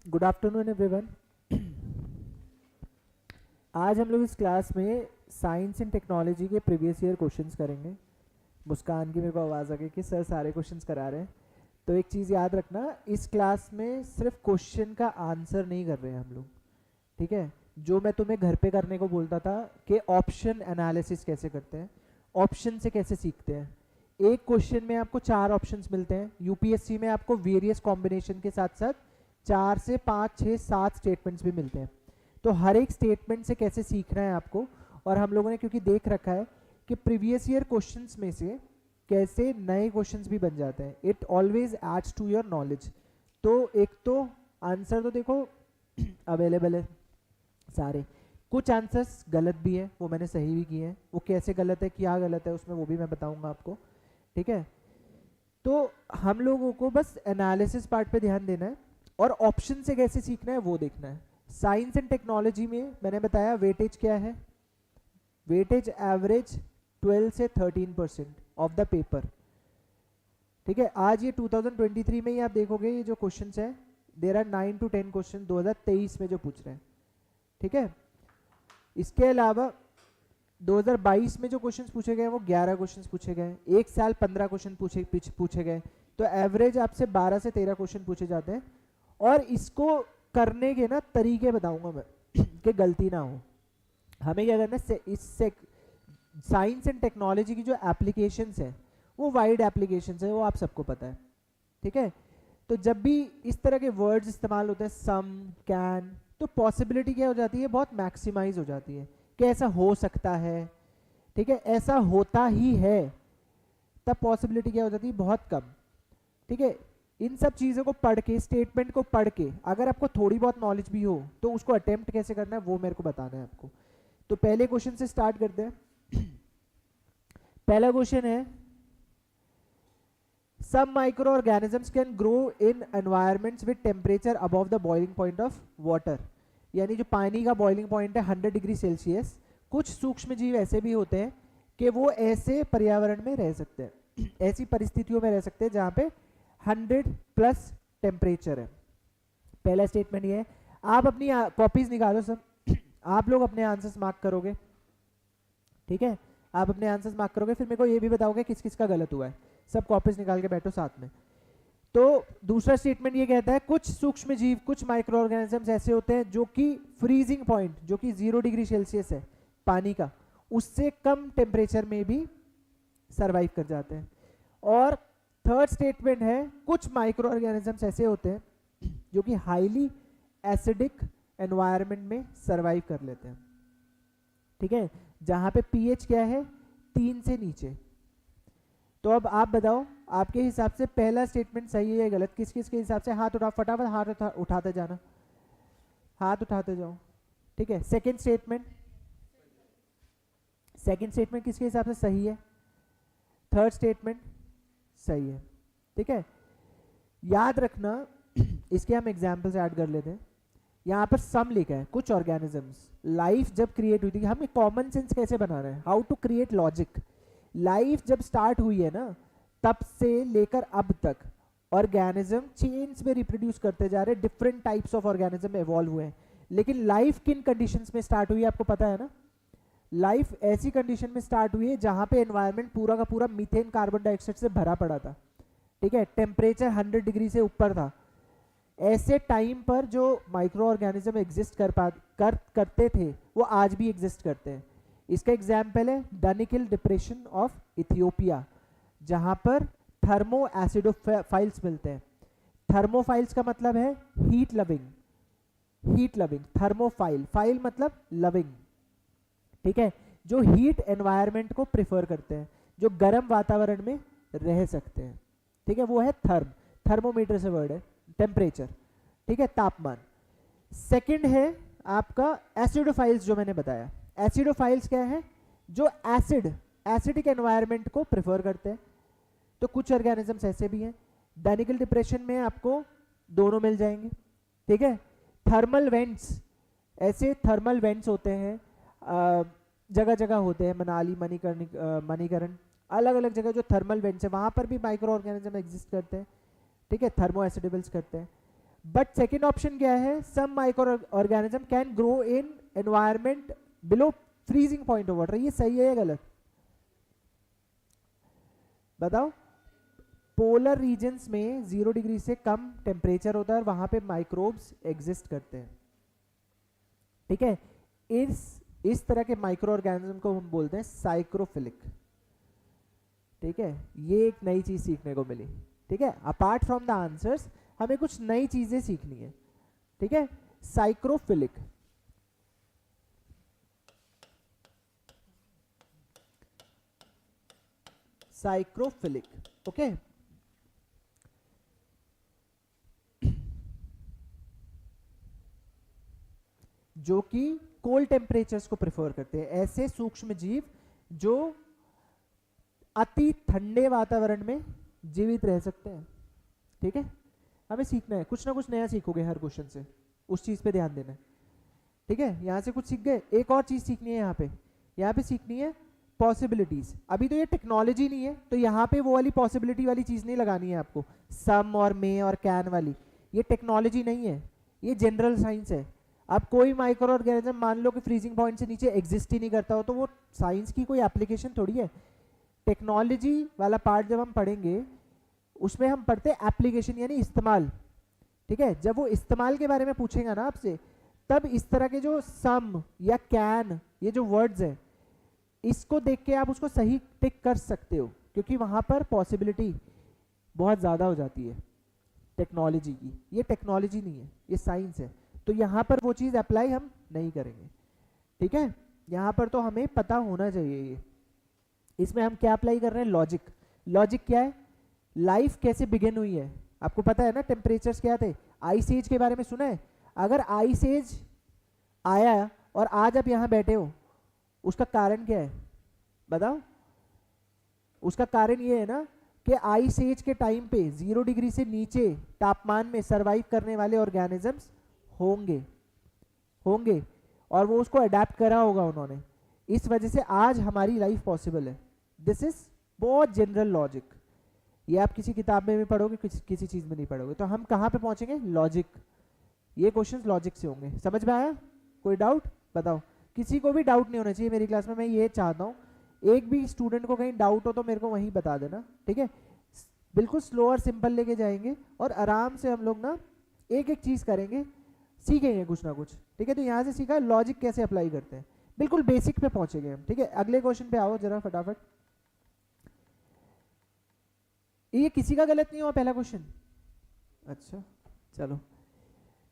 Good afternoon everyone. आज हम लोग इस क्लास में साइंस एंड टेक्नोलॉजी के प्रीवियस ईयर क्वेश्चंस करेंगे। मुस्कान की मेरे को आवाज़ आ गई कि सर सारे क्वेश्चंस करा रहे हैं। तो एक चीज़ याद रखना, इस क्लास में सिर्फ क्वेश्चन का आंसर नहीं कर रहे हैं हम लोग, ठीक है। जो मैं तुम्हें घर पे करने को बोलता था कि ऑप्शन एनालिसिस कैसे करते हैं, ऑप्शन से कैसे सीखते हैं। एक क्वेश्चन में आपको 4 ऑप्शंस मिलते हैं। यूपीएससी में आपको वेरियस कॉम्बिनेशन के साथ साथ 4 से 5, 6, 7 स्टेटमेंट्स भी मिलते हैं। तो हर एक स्टेटमेंट से कैसे सीखना है आपको, और हम लोगों ने क्योंकि देख रखा है कि प्रीवियस ईयर क्वेश्चंस में से कैसे नए क्वेश्चंस भी बन जाते हैं, it always adds to your knowledge. तो एक तो आंसर तो देखो अवेलेबल है सारे, कुछ आंसर्स गलत भी है, वो मैंने सही भी किए हैं। वो कैसे गलत है, क्या गलत है उसमें, वो भी मैं बताऊंगा आपको, ठीक है। तो हम लोगों को बस एनालिसिस पार्ट पे ध्यान देना है और ऑप्शन से कैसे सीखना है वो देखना है। साइंस एंड टेक्नोलॉजी में मैंने बताया वेटेज क्या है, वेटेज एवरेज 12 से 13% ऑफ द पेपर, ठीक है। आज ये 2023 में ही आप देखोगे ये जो क्वेश्चन है, देयर आर 9 to 10 क्वेश्चन 2023 में जो पूछ रहे हैं, ठीक है। इसके अलावा 2022 में जो क्वेश्चंस पूछे गए वो 11 क्वेश्चंस पूछे गए, एक साल 15 क्वेश्चन पूछे गए। तो एवरेज आपसे 12 से 13 क्वेश्चन पूछे जाते हैं। और इसको करने के ना तरीके बताऊंगा मैं कि गलती ना हो। हमें क्या करना है, इससे साइंस एंड टेक्नोलॉजी की जो एप्लीकेशंस है वो वाइड एप्लीकेशंस है, वो आप सबको पता है, ठीक है। तो जब भी इस तरह के वर्ड्स इस्तेमाल होते हैं, सम, कैन, तो पॉसिबिलिटी क्या हो जाती है, बहुत मैक्सिमाइज हो जाती है कि ऐसा हो सकता है, ठीक है, ऐसा होता ही है, तब पॉसिबिलिटी क्या हो जाती है, बहुत कम, ठीक है। इन सब चीज़ों को पढ़ के, स्टेटमेंट को पढ़ के, अगर आपको थोड़ी बहुत नॉलेज भी हो तो उसको अटेम्प्ट कैसे करना है वो मेरे को बताना है आपको। तो पहले क्वेश्चन से स्टार्ट करते हैं। पहला क्वेश्चन है, some microorganisms can grow in environments with temperature above the boiling point of water, यानी जो पानी का बॉइलिंग पॉइंट है 100 डिग्री सेल्सियस। कुछ सूक्ष्म जीव ऐसे भी होते हैं कि वो ऐसे पर्यावरण में रह सकते हैं, ऐसी परिस्थितियों में रह सकते हैं जहाँ पे 100+ टेम्परेचर है। पहला स्टेटमेंट ये है। आप अपनी कॉपीज निकालो सब, आप लोग अपने आंसर्स मार्क करोगे, ठीक है। आप अपने आंसर्स मार्क करोगे, फिर मेरे को ये भी बताओगे किस किस का गलत हुआ है। सब कॉपीज निकाल के बैठो साथ में। तो दूसरा स्टेटमेंट ये कहता है, कुछ सूक्ष्म जीव, कुछ माइक्रो ऑर्गेनिजम्स ऐसे होते हैं जो कि फ्रीजिंग पॉइंट, जो कि 0 डिग्री सेल्सियस है पानी का, उससे कम टेम्परेचर में भी सरवाइव कर जाते हैं। और थर्ड स्टेटमेंट है, कुछ माइक्रो ऑर्गेनिजम्स ऐसे होते हैं जो कि हाईली एसिडिक एनवायरनमेंट में सरवाइव कर लेते हैं, ठीक है, जहां पे पीएच क्या है, 3 से नीचे। तो अब आप बताओ आपके हिसाब से पहला स्टेटमेंट सही है या गलत, किस किस के हिसाब से, हाथ उठा, फटाफट हाथ उठाते जाना, हाथ उठाते जाओ, ठीक है। सेकंड स्टेटमेंट किसके हिसाब से सही है, थर्ड स्टेटमेंट सही है, ठीक है। याद रखना, इसके हम एग्जाम्पल्स ऐड कर लेते हैं। यहाँ पर सम लिखा है, कुछ ऑर्गेनिजम्स, लाइफ जब क्रिएट हुई थी, हमें कॉमन सेंस कैसे बना रहे हैं, how to create logic. Life जब स्टार्ट हुई है ना, तब से लेकर अब तक ऑर्गेनिज्म चेन्स में रिप्रोड्यूस करते जा रहे हैं, different types of organism evolve हुए हैं। लेकिन लाइफ किन कंडीशंस में स्टार्ट हुई है आपको पता है ना, लाइफ ऐसी कंडीशन में स्टार्ट हुई है जहां पे एनवायरनमेंट पूरा का पूरा मीथेन कार्बन डाइऑक्साइड से भरा पड़ा था, ठीक है, टेम्परेचर 100 डिग्री से ऊपर था। ऐसे टाइम पर जो माइक्रो ऑर्गेनिज्म एग्जिस्ट करते थे वो आज भी एग्जिस्ट करते हैं। इसका एग्जाम्पल है दानिकिल डिप्रेशन ऑफ इथियोपिया, जहां पर थर्मो एसिडोफाइल्स मिलते हैं। थर्मोफाइल्स का मतलब है हीट लविंग, थर्मोफाइल, फाइल मतलब लविंग, ठीक है, जो हीट एनवायरनमेंट को प्रेफर करते हैं, जो गर्म वातावरण में रह सकते हैं, ठीक है, वो है थर्मोमीटर से वर्ड है, टेम्परेचर, ठीक है, तापमान। सेकंड है आपका एसिडोफाइल्स, जो मैंने बताया। एसिडोफाइल्स क्या है, जो एसिडिक एनवायरनमेंट को प्रेफर करते हैं। तो कुछ ऑर्गेनिजम्स ऐसे भी हैं। दानिकिल डिप्रेशन में आपको दोनों मिल जाएंगे, ठीक है। थर्मल वेंट्स, ऐसे थर्मल वेंट्स होते हैं, जगह जगह होते हैं, मनाली, मणिकरण, अलग अलग जगह जो थर्मल वेंट्स है वहां पर भी माइक्रो ऑर्गेनिज्म एग्जिस्ट करते हैं, ठीक है, थर्मो एसिडेबल्स करते हैं। बट सेकेंड ऑप्शन क्या है, some micro organism can grow in environment below freezing point of water, ये सही है या गलत बताओ। पोलर रीजन्स में 0 डिग्री से कम टेम्परेचर होता है और वहां पे माइक्रोब्स एग्जिस्ट करते हैं, ठीक है। इस तरह के माइक्रो ऑर्गेनिज्म को हम बोलते हैं साइक्रोफिलिक, ठीक है। ये एक नई चीज सीखने को मिली, ठीक है। अपार्ट फ्रॉम द आंसर्स हमें कुछ नई चीजें सीखनी है, ठीक है। साइक्रोफिलिक, साइक्रोफिलिक, ओके। जो कि कोल्ड टेम्परेचर्स को प्रेफर करते हैं, ऐसे सूक्ष्म जीव जो अति ठंडे वातावरण में जीवित रह सकते हैं, ठीक है। हमें सीखना है, कुछ ना कुछ नया सीखोगे हर क्वेश्चन से, उस चीज पे ध्यान देना है, ठीक है। यहां से कुछ सीख गए, एक और चीज सीखनी है यहाँ पे सीखनी है पॉसिबिलिटीज। अभी तो ये टेक्नोलॉजी नहीं है, तो यहाँ पे वो वाली पॉसिबिलिटी वाली चीज नहीं लगानी है आपको, सम और मे और कैन वाली, ये टेक्नोलॉजी नहीं है, ये जनरल साइंस है। अब कोई माइक्रो ऑर्गेनिज्म मान लो कि फ्रीजिंग पॉइंट से नीचे एग्जिस्ट ही नहीं करता हो, तो वो साइंस की कोई एप्लीकेशन थोड़ी है। टेक्नोलॉजी वाला पार्ट जब हम पढ़ेंगे उसमें हम पढ़ते हैं एप्लीकेशन यानी इस्तेमाल, ठीक है। जब वो इस्तेमाल के बारे में पूछेगा ना आपसे, तब इस तरह के जो सम या कैन, ये जो वर्ड्स हैं, इसको देख के आप उसको सही टिक कर सकते हो, क्योंकि वहां पर पॉसिबिलिटी बहुत ज्यादा हो जाती है टेक्नोलॉजी की। ये टेक्नोलॉजी नहीं है, ये साइंस है, तो यहाँ पर वो चीज अप्लाई हम नहीं करेंगे, ठीक है। यहाँ पर तो हमें पता होना चाहिए ये। इसमें हम क्या अप्लाई कर रहे हैं, लॉजिक। लॉजिक क्या है, लाइफ कैसे बिगिन हुई है, आपको पता है ना, टेम्परेचर्स क्या थे, आइस एज के बारे में सुना है। अगर आइस एज आया और आज आप यहाँ बैठे हो, उसका कारण क्या है बताओ। उसका कारण ये है ना कि आइस एज के टाइम पे 0 डिग्री से नीचे तापमान में सरवाइव करने वाले ऑर्गेनिजम्स होंगे और वो उसको अडेप्ट करा होगा उन्होंने, इस वजह से आज हमारी लाइफ पॉसिबल है। दिस इज बहुत जनरल लॉजिक, ये आप किसी किताब में भी पढ़ोगे, किसी चीज में नहीं पढ़ोगे। तो हम कहाँ पे पहुंचेंगे, लॉजिक। ये क्वेश्चंस लॉजिक से होंगे, समझ में आया, कोई डाउट बताओ। किसी को भी डाउट नहीं होना चाहिए मेरी क्लास में, मैं ये चाहता हूँ। एक भी स्टूडेंट को कहीं डाउट हो तो मेरे को वहीं बता देना, ठीक है। बिल्कुल स्लो और सिंपल लेके जाएंगे और आराम से हम लोग ना एक एक चीज करेंगे, सीखेंगे कुछ ना कुछ, ठीक है। तो यहाँ से सीखा लॉजिक कैसे अप्लाई करते हैं, बिल्कुल बेसिक पे पहुंचेंगे हम, ठीक है। अगले क्वेश्चन पे आओ जरा फटाफट। ये किसी का गलत नहीं हुआ पहला क्वेश्चन, अच्छा चलो।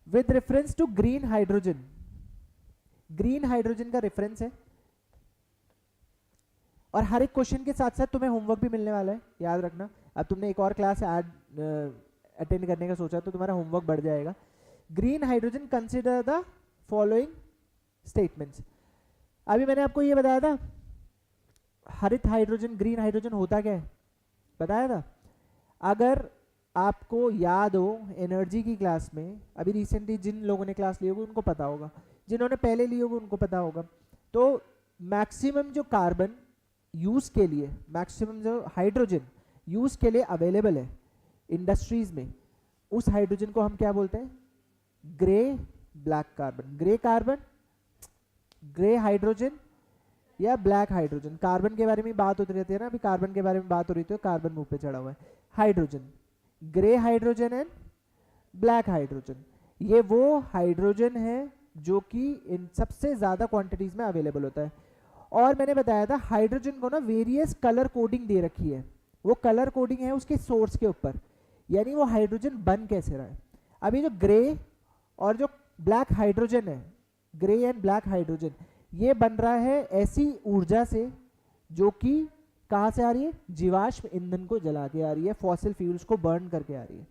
With reference to green hydrogen, green hydrogen का रेफरेंस है, और हर एक क्वेश्चन के साथ साथ तुम्हें होमवर्क भी मिलने वाला है, याद रखना। अब तुमने एक और क्लास अटेंड करने का सोचा तो तुम्हारा होमवर्क बढ़ जाएगा। Green hydrogen consider the following statements. अभी मैंने आपको ये बताया था हरित हाइड्रोजन, ग्रीन हाइड्रोजन होता क्या है, बताया था। अगर आपको याद हो एनर्जी की क्लास में, अभी रिसेंटली जिन लोगों ने क्लास ली होगी उनको पता होगा, जिन्होंने पहले ली होगी उनको पता होगा। तो मैक्सिमम जो कार्बन यूज के लिए, मैक्सिमम जो हाइड्रोजन यूज के लिए अवेलेबल है इंडस्ट्रीज में, उस हाइड्रोजन को हम क्या बोलते हैं, grey black carbon. Grey carbon, grey hydrogen या ब्लैक हाइड्रोजन। कार्बन के बारे में बात होती रहती है ना, अभी कार्बन के बारे में बात हो रही थी, कार्बन मुंह पे चढ़ा हुआ है। Hydrogen, grey hydrogen and black hydrogen, ये वो हाइड्रोजन है जो कि इन सबसे ज्यादा क्वांटिटीज में अवेलेबल होता है। और मैंने बताया था हाइड्रोजन को ना वेरियस कलर कोडिंग दे रखी है, वो कलर कोडिंग है उसके सोर्स के ऊपर, यानी वो हाइड्रोजन बन कैसे रहा है। अभी जो ग्रे और जो ब्लैक हाइड्रोजन है, ग्रे एंड ब्लैक हाइड्रोजन, ये बन रहा है ऐसी ऊर्जा से जो कि कहाँ से आ रही है, जीवाश्म ईंधन को जला के आ रही है, फॉसिल फ्यूल्स को बर्न करके आ रही है,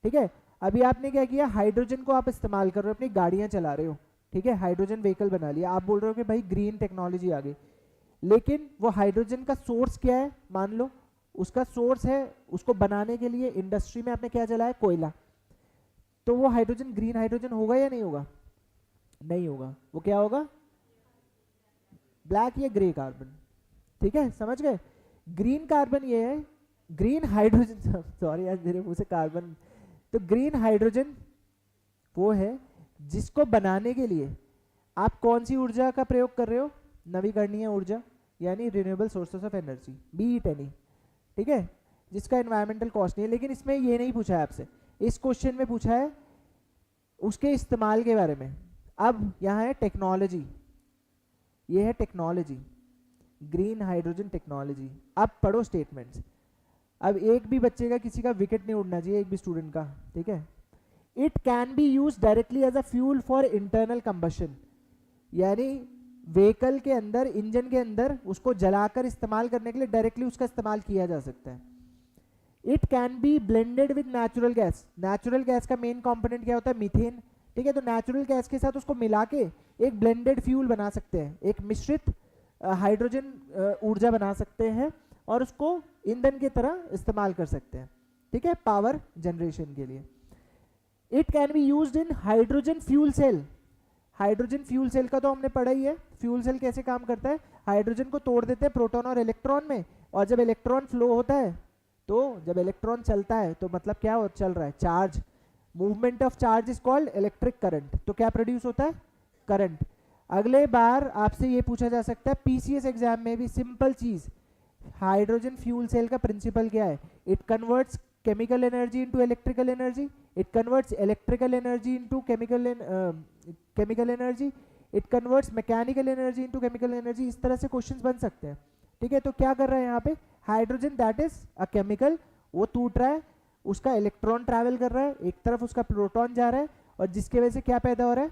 ठीक है। अभी आपने क्या किया, हाइड्रोजन को आप इस्तेमाल कर रहे हो, अपनी गाड़ियां चला रहे हो, ठीक है, हाइड्रोजन व्हीकल बना लिया, आप बोल रहे हो कि भाई ग्रीन टेक्नोलॉजी आ गई, लेकिन वो हाइड्रोजन का सोर्स क्या है, मान लो उसका सोर्स है, उसको बनाने के लिए इंडस्ट्री में आपने क्या जलाया, कोयला। तो वो हाइड्रोजन ग्रीन हाइड्रोजन होगा या नहीं होगा, नहीं होगा, वो क्या होगा, ब्लैक या ग्रे कार्बन, ठीक है, समझ गए। ग्रीन कार्बन ये है, ग्रीन हाइड्रोजन, सॉरी यार मेरे मुंह से कार्बन, तो ग्रीन हाइड्रोजन वो है जिसको बनाने के लिए आप कौन सी ऊर्जा का प्रयोग कर रहे हो, नवीकरणीय ऊर्जा यानी renewable sources of energy, B it any, ठीक है, जिसका एनवायरमेंटल कॉस्ट नहीं है। लेकिन इसमें ये नहीं पूछा है आपसे, इस क्वेश्चन में पूछा है उसके इस्तेमाल के बारे में। अब यहाँ है टेक्नोलॉजी, ये है टेक्नोलॉजी, ग्रीन हाइड्रोजन टेक्नोलॉजी। अब पढ़ो स्टेटमेंट्स। अब एक भी बच्चे का, किसी का विकेट नहीं उड़ना चाहिए, एक भी स्टूडेंट का, ठीक है। It can be use directly as a fuel for internal combustion, यानी व्हीकल के अंदर, इंजन के अंदर उसको जलाकर इस्तेमाल करने के लिए डायरेक्टली उसका इस्तेमाल किया जा सकता है। It can B blended with natural gas, natural gas का मेन कंपोनेंट क्या होता है, मीथेन, ठीक है। तो नेचुरल गैस के साथ उसको मिला के एक ब्लेंडेड फ्यूल बना सकते हैं, एक मिश्रित हाइड्रोजन ऊर्जा बना सकते हैं और उसको ईंधन की तरह इस्तेमाल कर सकते हैं, ठीक है, पावर जनरेशन के लिए। It can be used in hydrogen fuel cell, hydrogen fuel cell का तो हमने पढ़ा ही है। फ्यूल सेल कैसे काम करता है, हाइड्रोजन को तोड़ देते हैं प्रोटॉन और इलेक्ट्रॉन में, और जब इलेक्ट्रॉन फ्लो होता है, तो जब इलेक्ट्रॉन चलता है तो मतलब क्या चल रहा है, charge, movement of charge is called electric current. तो क्या प्रोड्यूस होता है, करंट। अगले बार आपसे ये पूछा जा सकता है पीसीएस एग्जाम में भी, सिंपल चीज, हाइड्रोजन फ्यूल सेल का प्रिंसिपल क्या है, it converts chemical energy into electrical energy, it converts electrical energy into chemical energy, it converts mechanical energy into chemical energy। इस तरह से क्वेश्चंस बन सकते हैं, ठीक है। तो क्या कर रहा है यहाँ पे, hydrogen that is a chemical, वो टूट रहा है, उसका इलेक्ट्रॉन ट्रैवल कर रहा है, एक तरफ उसका प्रोटॉन जा रहा है, और जिसके वजह से क्या पैदा हो रहा है,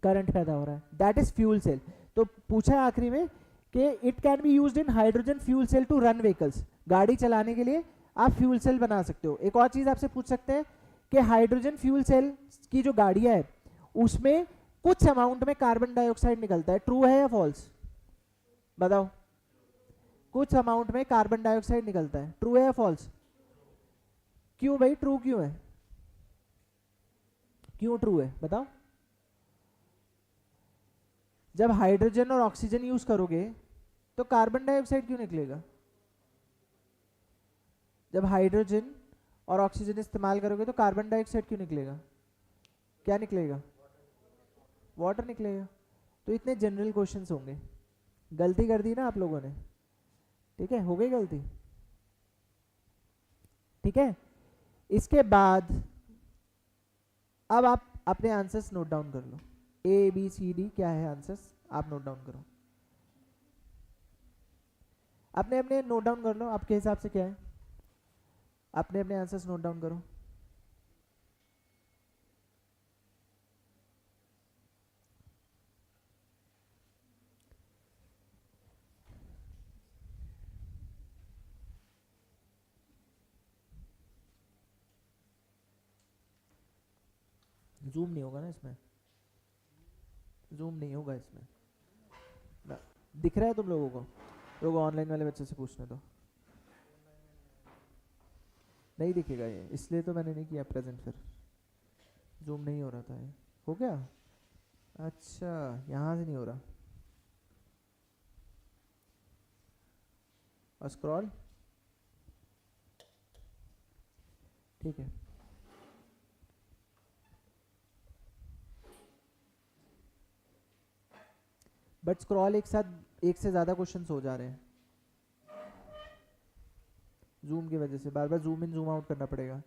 करंट पैदा हो रहा है, दैट इज फ्यूल सेल। तो पूछा है आखिरी में कि it can be used in hydrogen fuel cell to run vehicles, गाड़ी चलाने के लिए आप फ्यूल सेल बना सकते हो। एक और चीज आपसे पूछ सकते हैं कि हाइड्रोजन फ्यूल सेल की जो गाड़ियां है उसमें कुछ अमाउंट में कार्बन डाइऑक्साइड निकलता है, ट्रू है या फॉल्स, बताओ। कुछ अमाउंट में कार्बन डाइऑक्साइड निकलता है, ट्रू है या फॉल्स, क्यों भाई, ट्रू क्यों है, क्यों ट्रू है बताओ। जब हाइड्रोजन और ऑक्सीजन यूज करोगे तो कार्बन डाइऑक्साइड क्यों निकलेगा, जब हाइड्रोजन और ऑक्सीजन इस्तेमाल करोगे तो कार्बन डाइऑक्साइड क्यों निकलेगा, क्या निकलेगा, वाटर निकलेगा। तो इतने जनरल क्वेश्चंस होंगे। गलती कर दी ना आप लोगों ने, ठीक है, हो गई गलती, ठीक है। इसके बाद अब आप अपने आंसर्स नोट डाउन कर लो, ए बी सी डी क्या है आंसर्स, आप नोट डाउन करो, अपने अपने नोट डाउन कर लो, आपके हिसाब से क्या है, अपने अपने आंसर्स नोट डाउन करो। जूम नहीं होगा ना इसमें, जूम नहीं होगा इसमें ना, दिख रहा है तुम लोगों को, लोग ऑनलाइन वाले बच्चे से पूछने दो, नहीं दिखेगा ये, इसलिए तो मैंने नहीं किया प्रेजेंट, फिर जूम नहीं हो रहा था ये, हो गया, अच्छा यहाँ से नहीं हो रहा, और स्क्रॉल, ठीक है। बट स्क्रॉल एक साथ एक से ज़्यादा क्वेश्चंस हो जा रहे हैं, जूम की वजह से बार बार जूम इन जूम आउट करना पड़ेगा।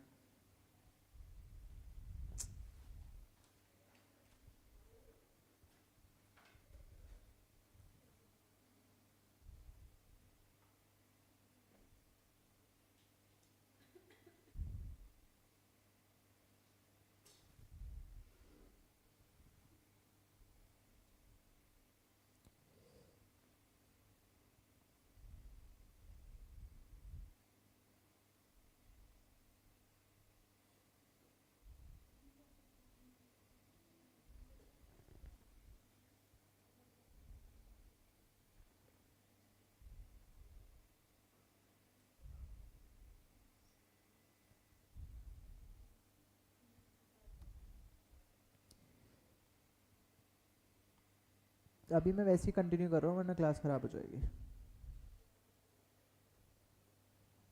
अभी मैं वैसे ही कंटिन्यू कर रहा हूँ वरना क्लास खराब हो जाएगी।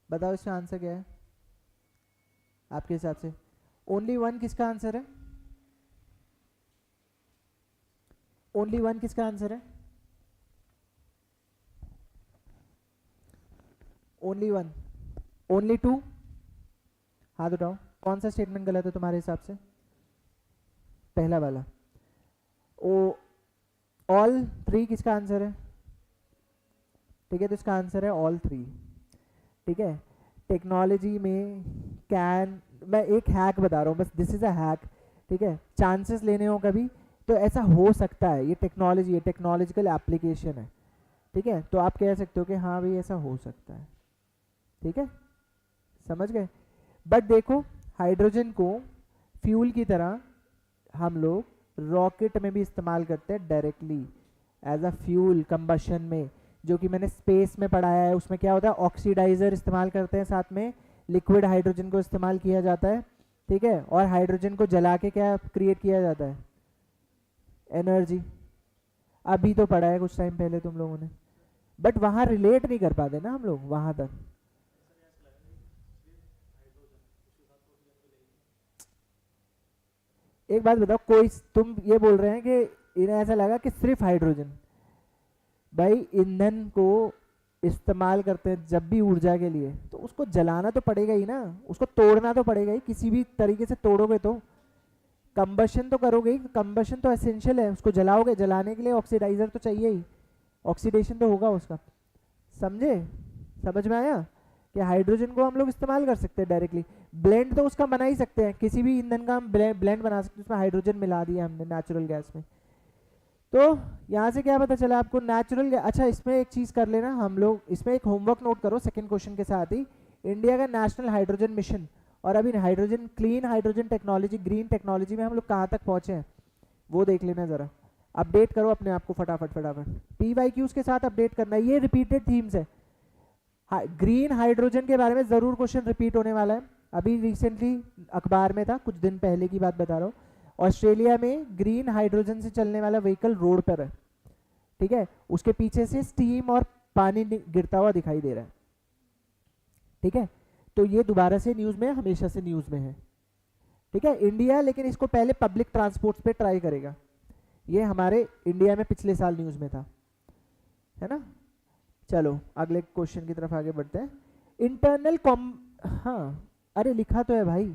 बताओ इसका आंसर क्या है आपके हिसाब से, ओनली वन किसका आंसर है, ओनली वन किसका आंसर है? ओनली वन, ओनली टू, हाथ उठाओ। कौन सा स्टेटमेंट गलत है तुम्हारे हिसाब से? पहला वाला। ओ ऑल थ्री किसका आंसर है? ठीक है, तो इसका आंसर है ऑल थ्री। ठीक है, टेक्नोलॉजी में कैन, मैं एक हैक बता रहा हूँ बस, दिस इज अ हैक। ठीक है, चांसेस लेने हो कभी तो ऐसा हो सकता है, ये टेक्नोलॉजी है, टेक्नोलॉजिकल एप्लीकेशन है। ठीक है, तो आप कह सकते हो कि हाँ भाई ऐसा हो सकता है। ठीक है, समझ गए? बट देखो, हाइड्रोजन को फ्यूल की तरह हम लोग रॉकेट में भी इस्तेमाल करते हैं directly as a fuel combustion में, जो कि मैंने स्पेस में पढ़ाया है। उसमें क्या होता है, ऑक्सीडाइजर इस्तेमाल करते हैं, साथ में लिक्विड हाइड्रोजन को इस्तेमाल किया जाता है। ठीक है, और हाइड्रोजन को जला के क्या क्रिएट किया जाता है? एनर्जी। अभी तो पढ़ा है कुछ टाइम पहले तुम लोगों ने, बट वहाँ रिलेट नहीं कर पाते ना हम लोग वहाँ तक। एक बात बताओ, कोई तुम ये बोल रहे हैं कि इन्हें ऐसा लगा कि सिर्फ हाइड्रोजन, भाई ईंधन को इस्तेमाल करते हैं जब भी ऊर्जा के लिए, तो उसको जलाना तो पड़ेगा ही ना, उसको तोड़ना तो पड़ेगा ही, किसी भी तरीके से तोड़ोगे तो कंबशन तो करोगे ही, कंबशन तो एसेंशियल है, उसको जलाओगे, जलाने के लिए ऑक्सीडाइजर तो चाहिए ही, ऑक्सीडेशन तो होगा उसका। समझे? समझ में आया कि हाइड्रोजन को हम लोग इस्तेमाल कर सकते हैं डायरेक्टली, ब्लेंड तो उसका बना ही सकते हैं, किसी भी ईंधन का हम ब्लेंड बना सकते हैं, उसमें हाइड्रोजन मिला दिया हमने नेचुरल गैस में। तो यहाँ से क्या पता चला आपको, नेचुरल गैस। अच्छा, इसमें एक चीज़ कर लेना हम लोग, इसमें एक होमवर्क नोट करो सेकंड क्वेश्चन के साथ ही, इंडिया का नेशनल हाइड्रोजन मिशन और अभी hydrogen, clean hydrogen technology, green technology में हम लोग कहाँ तक पहुँचे हैं वो देख लेना ज़रा, अपडेट करो अपने आप को फटाफट फटाफट, PYQs के साथ अपडेट करना है, ये रिपीटेड थीम्स है। ग्रीन हाइड्रोजन के बारे में ज़रूर क्वेश्चन रिपीट होने वाला है, अभी रिसेंटली अखबार में था, कुछ दिन पहले की बात बता रहा हूँ। ऑस्ट्रेलिया में ग्रीन हाइड्रोजन से चलने वाला व्हीकल रोड पर है। ठीक है, उसके पीछे से स्टीम और पानी गिरता हुआ दिखाई दे रहा है। ठीक है, तो ये दोबारा से न्यूज़ में, हमेशा से न्यूज़ में है। ठीक है, इंडिया लेकिन इसको पहले पब्लिक ट्रांसपोर्ट पे ट्राई करेगा, ये हमारे इंडिया में पिछले साल न्यूज़ में था, है ना। चलो अगले क्वेश्चन की तरफ आगे बढ़ते हैं। इंटरनल हाँ, अरे लिखा तो है भाई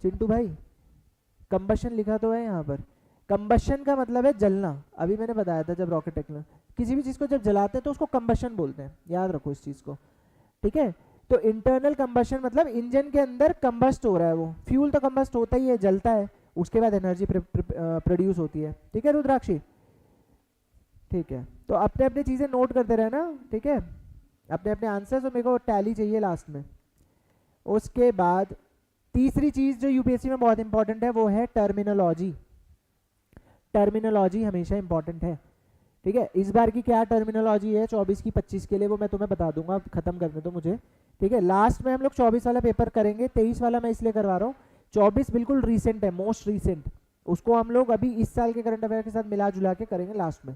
चिंटू भाई, कंबशन लिखा तो है यहाँ पर। कंबशन का मतलब है जलना, अभी मैंने बताया था जब रॉकेट टेक्नोलॉजी, किसी भी चीज़ को जब जलाते हैं तो उसको कंबशन बोलते हैं, याद रखो इस चीज़ को। ठीक है, तो इंटरनल कंबशन मतलब इंजन के अंदर कंबस्ट हो रहा है, वो फ्यूल तो कंबस्ट होता ही है, जलता है, उसके बाद एनर्जी प्रोड्यूस होती है। ठीक है रुद्राक्षी, ठीक है, तो अपने अपने चीज़ें नोट करते रहना। ठीक है, अपने अपने आंसर्स, और मेरे को टैली चाहिए लास्ट में। उसके बाद तीसरी चीज़ जो यूपीएससी में बहुत इंपॉर्टेंट है वो है टर्मिनोलॉजी। टर्मिनोलॉजी हमेशा इंपॉर्टेंट है। ठीक है, इस बार की क्या टर्मिनोलॉजी है 24 की 25 के लिए, वो मैं तुम्हें बता दूंगा, खत्म करने दो मुझे। ठीक है, लास्ट में हम लोग 24 वाला पेपर करेंगे, 23 वाला मैं इसलिए करवा रहा हूँ, 24 बिल्कुल रिसेंट है, मोस्ट रिसेंट, उसको हम लोग अभी इस साल के करंट अफेयर के साथ मिला जुला के करेंगे लास्ट में।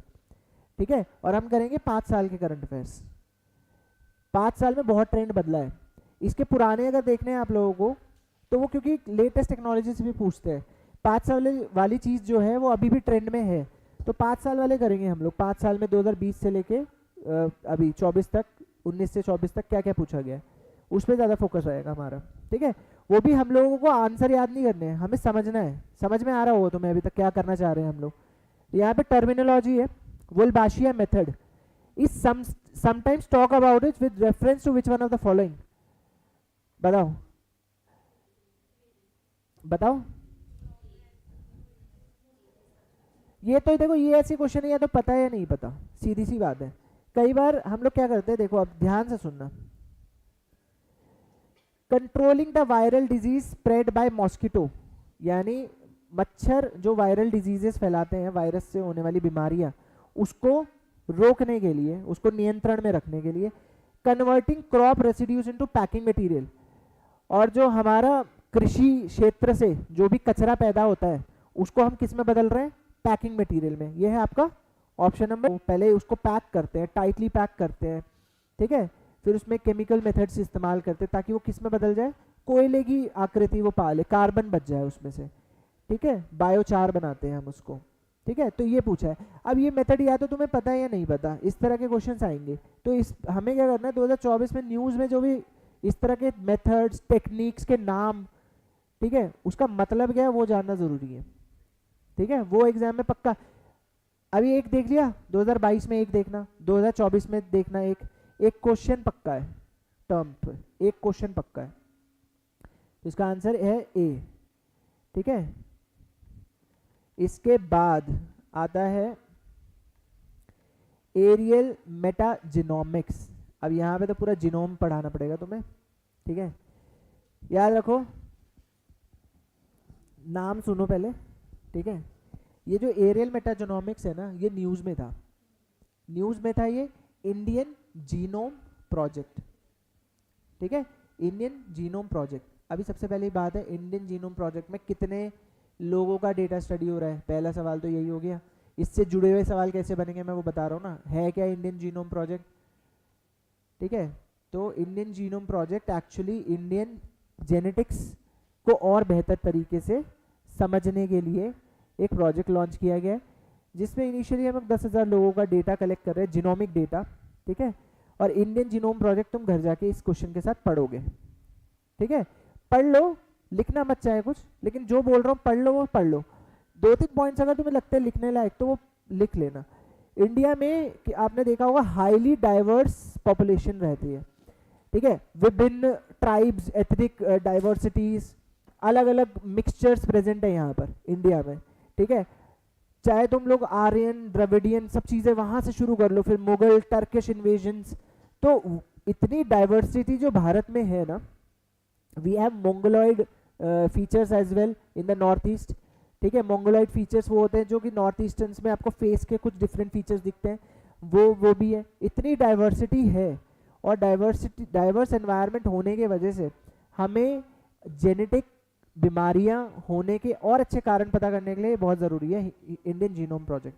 ठीक है, और हम करेंगे 5 साल के करंट अफेयर्स। 5 साल में बहुत ट्रेंड बदला है, इसके पुराने अगर देखने हैं आप लोगों को तो वो क्योंकि लेटेस्ट टेक्नोलॉजी से भी पूछते हैं, 5 साल वाली चीज़ जो है वो अभी भी ट्रेंड में है, तो 5 साल वाले करेंगे हम लोग। 5 साल में 2020 से लेके अभी 24 तक, 19 से 24 तक क्या क्या पूछा गया है उस पर ज़्यादा फोकस रहेगा हमारा। ठीक है, वो भी हम लोगों को आंसर याद नहीं करने हैं, हमें समझना है। समझ में आ रहा होगा तुम्हें अभी तक क्या करना चाह रहे हैं हम लोग। यहाँ पे टर्मिनोलॉजी है, Wolbachia method is sometimes talk about it with reference to which one of the following, बताओ बताओ। ये तो देखो, ये ऐसी क्वेश्चन है, या तो पता है या नहीं पता, सीधी सी बात है। कई बार हम लोग क्या करते हैं, देखो अब ध्यान से सुनना, controlling the viral disease spread by mosquito, यानी मच्छर जो वायरल डिजीजेस फैलाते हैं, वायरस से होने वाली बीमारियां, उसको रोकने के लिए, उसको नियंत्रण में रखने के लिए, converting crop residues into packing material, और जो हमारा कृषि क्षेत्र से जो भी कचरा पैदा होता है उसको हम किस में बदल रहे हैं, पैकिंग मटेरियल में। ये है आपका ऑप्शन नंबर। पहले उसको पैक करते हैं, टाइटली पैक करते हैं, ठीक है, फिर उसमें केमिकल मेथड्स इस्तेमाल करते हैं ताकि वो किस में बदल जाए, कोयले की आकृति वो पा ले, कार्बन बच जाए उसमें से। ठीक है, बायोचार बनाते हैं हम उसको। ठीक है, तो ये पूछा है। अब ये मेथड या तो तुम्हें पता है या नहीं पता, इस तरह के क्वेश्चंस आएंगे। तो इस हमें क्या करना है, 2024 में न्यूज़ में जो भी इस तरह के मेथड्स टेक्निक्स के नाम, ठीक है, उसका मतलब क्या है वो जानना जरूरी है। ठीक है, वो एग्जाम में पक्का। अभी एक देख लिया, 2022 में एक देखना, 2024 में देखना, एक क्वेश्चन पक्का है टर्म पे, एक क्वेश्चन पक्का है। तो इसका आंसर है ए। ठीक है, इसके बाद आता है एरियल मेटाजिनोमिक्स। अब यहाँ पे तो पूरा जीनोम पढ़ाना पड़ेगा तुम्हें। ठीक है, याद रखो, नाम सुनो पहले। ठीक है, ये जो एरियल मेटाजिनोमिक्स है ना, ये न्यूज़ में था, न्यूज़ में था ये इंडियन जीनोम प्रोजेक्ट। ठीक है, इंडियन जीनोम प्रोजेक्ट। अभी सबसे पहली बात है, इंडियन जीनोम प्रोजेक्ट में कितने लोगों का डेटा स्टडी हो रहा है, पहला सवाल तो यही हो गया। इससे जुड़े हुए सवाल कैसे बनेंगे मैं वो बता रहा हूँ ना। है क्या इंडियन जीनोम प्रोजेक्ट? ठीक है, तो Indian genome project actually Indian genetics को और बेहतर तरीके से समझने के लिए एक प्रोजेक्ट लॉन्च किया गया है, जिसमें इनिशियली हम 10,000 लोगों का डेटा कलेक्ट कर रहे हैं, जीनोमिक डेटा। ठीक है, और इंडियन जीनोम प्रोजेक्ट तुम घर जाके इस क्वेश्चन के साथ पढ़ोगे। ठीक है, पढ़ लो, लिखना मत चाहे कुछ, लेकिन जो बोल रहा हूँ पढ़ लो, वो पढ़ लो। 2-3 पॉइंट्स अगर तुम्हें लगते हैं लिखने लायक तो वो लिख लेना। इंडिया में कि आपने देखा होगा हाईली डाइवर्स पॉपुलेशन रहती है। ठीक है, विभिन्न ट्राइब्स, एथनिक डाइवर्सिटीज, अलग अलग मिक्सचर्स प्रेजेंट है यहाँ पर इंडिया में। ठीक है, चाहे तुम लोग आर्यन, द्रविडियन, सब चीज़ें वहाँ से शुरू कर लो, फिर मुगल, टर्किश इन्वेजन्स, तो इतनी डाइवर्सिटी जो भारत में है ना, we have mongoloid features as well in the north east. ठीक है, मोंगोलॉइड फीचर्स वो होते हैं जो कि नॉर्थ ईस्टर्न्स में आपको फेस के कुछ डिफरेंट फीचर्स दिखते हैं, वो भी है। इतनी डाइवर्सिटी है, और डाइवर्स एनवायरनमेंट होने की वजह से हमें जेनेटिक बीमारियां होने के और अच्छे कारण पता करने के लिए बहुत ज़रूरी है इंडियन जीनोम प्रोजेक्ट।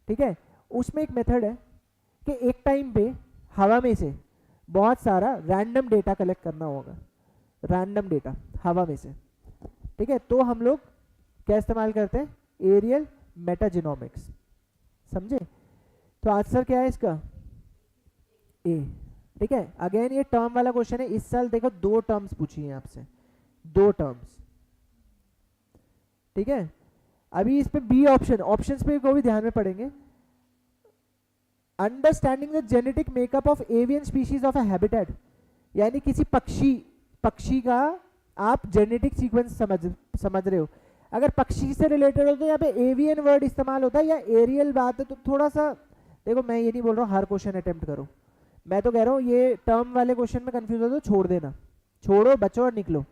ठीक है, उसमें एक मेथड है कि एक टाइम पे हवा में से बहुत सारा रैंडम डेटा कलेक्ट करना होगा, रैंडम डेटा हवा में से। ठीक है, तो हम लोग क्या इस्तेमाल करते हैं, एरियल मेटाजिनोमिक्स। समझे? तो आंसर क्या है इसका, ए। ठीक है, अगेन ये टर्म वाला क्वेश्चन है। इस साल देखो 2 टर्म्स पूछी हैं आपसे, 2 टर्म्स। ठीक है, अभी इस पे बी ऑप्शन, ऑप्शंस पे को भी ध्यान में पढ़ेंगे। Understanding the genetic makeup of avian species of a habitat, यानी किसी पक्षी का आप जेनेटिक सीक्वेंस समझ रहे हो। अगर पक्षी से रिलेटेड हो तो यहाँ पे एवियन वर्ड इस्तेमाल होता है, या एरियल बात है तो थोड़ा सा देखो, मैं ये नहीं बोल रहा हूँ हर क्वेश्चन अटेम्प्ट करो, मैं तो कह रहा हूँ ये टर्म वाले क्वेश्चन में कंफ्यूज हो तो छोड़ देना, छोड़ो बचो और निकलो।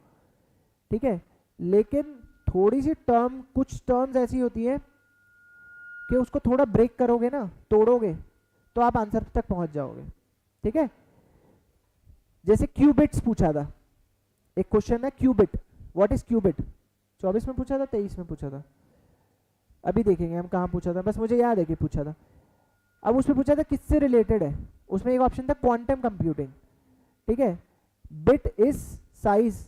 ठीक है, लेकिन थोड़ी सी टर्म, कुछ टर्म्स ऐसी होती है कि उसको थोड़ा ब्रेक करोगे ना, तोड़ोगे, तो आप आंसर तक पहुंच जाओगे। ठीक है, जैसे क्यूबिट्स पूछा था, एक क्वेश्चन है क्यूबिट, व्हाट इज क्यूबिट, 24 में पूछा था, 23 में पूछा था, अभी देखेंगे हम कहाँ पूछा था, बस मुझे याद है कि पूछा था। अब उसमें पूछा था किससे रिलेटेड है, उसमें एक ऑप्शन था क्वांटम कंप्यूटिंग। ठीक है, बिट इज साइज,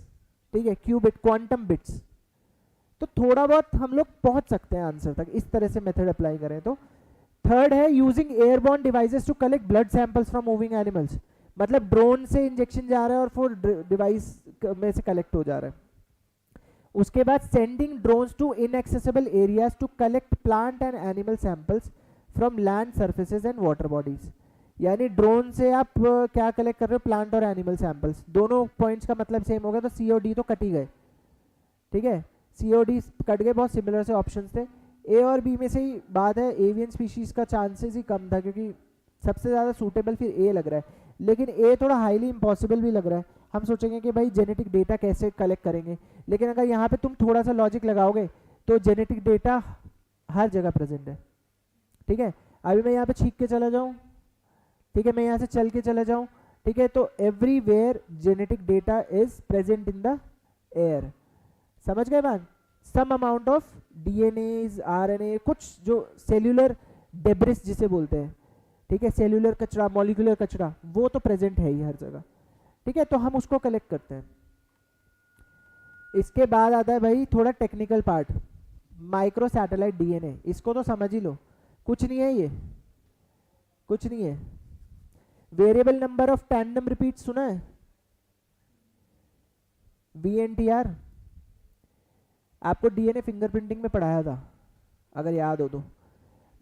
ठीक है, क्यूबिट क्वांटम बिट्स, तो थोड़ा बहुत हम लोग पहुंच सकते हैं आंसर तक इस तरह से मेथड अप्लाई करें तो। थर्ड है using airborne devices to collect blood samples from moving animals, मतलब ड्रोन से इंजेक्शन जा रहा है और फिर डिवाइस में से कलेक्ट हो जा रहा है। उसके बाद sending drones to inaccessible areas to collect plant and animal samples from land surfaces and water bodies, यानी ड्रोन से आप क्या कलेक्ट कर रहे हो, प्लांट और एनिमल सैंपल्स। दोनों पॉइंट्स का मतलब सेम हो गया, तो सी और डी तो कट ही गए। ठीक है, सी और डी कट गए, बहुत सिमिलर से ऑप्शंस थे। ए और बी में से ही बात है, एवियन स्पीशीज का चांसेस ही कम था, क्योंकि सबसे ज़्यादा सूटेबल फिर ए लग रहा है, लेकिन ए थोड़ा हाईली इम्पॉसिबल भी लग रहा है। हम सोचेंगे कि भाई जेनेटिक डेटा कैसे कलेक्ट करेंगे, लेकिन अगर यहाँ पे तुम थोड़ा सा लॉजिक लगाओगे तो जेनेटिक डेटा हर जगह प्रेजेंट है। ठीक है, अभी मैं यहाँ पे छींक के चला जाऊँ, ठीक है, मैं यहाँ से चल के चला जाऊँ, ठीक है, तो everywhere genetic data is present in the air. समझ गए बात? Some amount of DNA, RNA, कुछ जो सेल्यूलर डेब्रिस जिसे बोलते हैं, ठीक है, सेल्यूलर कचरा, मॉलिक्यूलर कचरा, वो तो प्रेजेंट है ही हर जगह। ठीक है, तो हम उसको कलेक्ट करते हैं। इसके बाद आता है भाई थोड़ा technical part. Micro satellite DNA, इसको तो समझ ही लो, कुछ नहीं है ये, कुछ नहीं है। Variable number of tandem repeat सुना है, VNTR, आपको डीएनए फिंगरप्रिंटिंग में पढ़ाया था अगर याद हो तो।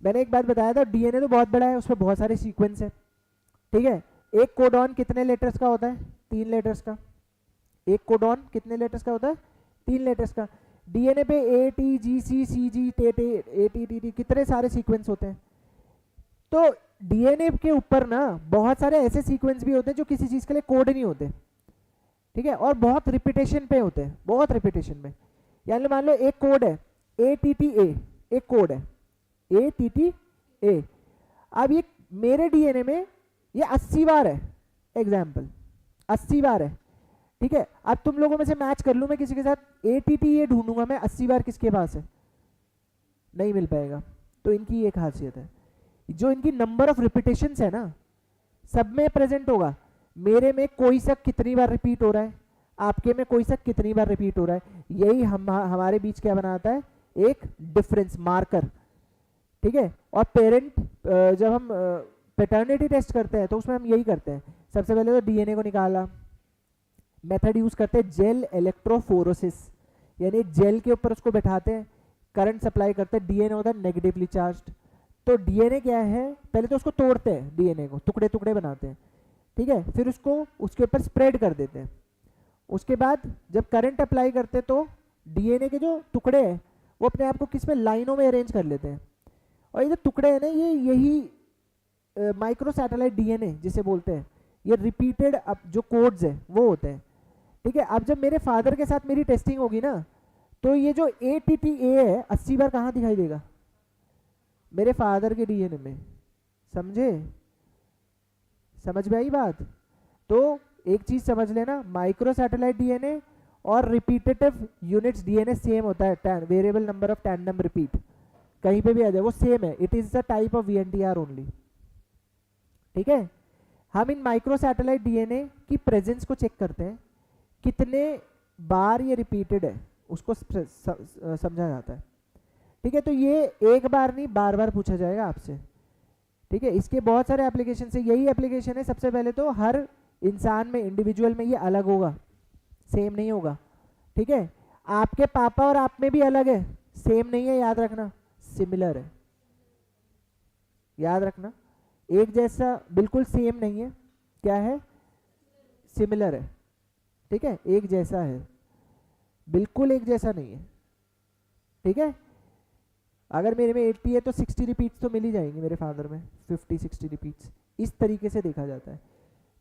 मैंने एक बात बताया था, डीएनए तो बहुत बड़ा है, उसमें बहुत सारे सीक्वेंस है, ठीक है। एक कोडॉन कितने लेटर्स का होता है? 3 लेटर्स का। एक कोडॉन कितने लेटर्स का होता है? 3 लेटर्स का। डीएनए पे ATGC CG ATTT कितने सारे सीक्वेंस होते हैं। तो डीएनए के ऊपर ना बहुत सारे ऐसे सीक्वेंस भी होते हैं जो किसी चीज के लिए कोड नहीं होते, ठीक है, और बहुत रिपीटेशन पे होते हैं, बहुत रिपीटेशन में। यानी मान लो एक कोड है ATTA, एक कोड है ATTA। अब ये मेरे डीएनए में ये 80 बार है, एग्जाम्पल 80 बार है, ठीक है। अब तुम लोगों में से मैच कर लूं मैं किसी के साथ, ATTA ढूंढूंगा मैं 80 बार किसके पास है, नहीं मिल पाएगा। तो इनकी ये खासियत है, जो इनकी नंबर ऑफ रिपीटेशंस है ना सब में प्रेजेंट होगा। मेरे में कोई सा कितनी बार रिपीट हो रहा है, आपके में कोई सा कितनी बार रिपीट हो रहा है, यही हमारे बीच क्या बनाता है, एक डिफरेंस मार्कर, ठीक है। और पेरेंट जब हम पैटर्निटी टेस्ट करते हैं तो उसमें हम यही करते हैं, सबसे पहले तो डीएनए को निकाला, मेथड यूज करते हैं जेल इलेक्ट्रोफोरोसिस, यानी एक जेल के ऊपर उसको बैठाते हैं, करंट सप्लाई करते हैं, डीएनए होता है नेगेटिवली चार्ज्ड। तो डीएनए क्या है, पहले तो उसको तोड़ते हैं, डीएनए को टुकड़े टुकड़े बनाते हैं, ठीक है, फिर उसको उसके ऊपर स्प्रेड कर देते हैं। उसके बाद जब करंट अप्लाई करते हैं तो डीएनए के जो टुकड़े हैं वो अपने आप को किस में, लाइनों में अरेंज कर लेते हैं। और ये जो टुकड़े हैं ना, ये यही माइक्रो सैटेलाइट डीएनए जिसे बोलते हैं, ये रिपीटेड जो कोड्स है वो होते हैं, ठीक है। अब जब मेरे फादर के साथ मेरी टेस्टिंग होगी ना, तो ये जो ATTA है 80 बार कहाँ दिखाई देगा, मेरे फादर के डीएनए में, समझे, समझ में आई बात। तो एक चीज समझ लेना, माइक्रो सैटेलाइट डीएनए और रिपीटेटिव यूनिट्स डीएनए सेम होता है, variable number of tandem repeat कहीं पे भी आ जाए वो सेम है, it is the type of VNTR only, ठीक है। हम इन माइक्रो सैटेलाइट डीएनए की प्रेजेंस को चेक करते हैं, कितने बार ये रिपीटेड है उसको समझा जाता है, ठीक है। तो ये एक बार नहीं बार बार पूछा जाएगा आपसे, ठीक है। इसके बहुत सारे एप्लीकेशन है, यही एप्लीकेशन है। सबसे पहले तो हर इंसान में, इंडिविजुअल में ये अलग होगा, सेम नहीं होगा, ठीक है। आपके पापा और आप में भी अलग है, सेम नहीं है, याद रखना, सिमिलर है, याद रखना, एक जैसा बिल्कुल सेम नहीं है, क्या है, सिमिलर है, ठीक है, एक जैसा है, बिल्कुल एक जैसा नहीं है, ठीक है। अगर मेरे में 80 है तो 60 रिपीट्स तो मिल ही जाएंगे मेरे फादर में, 50-60 रिपीट्स, इस तरीके से देखा जाता है।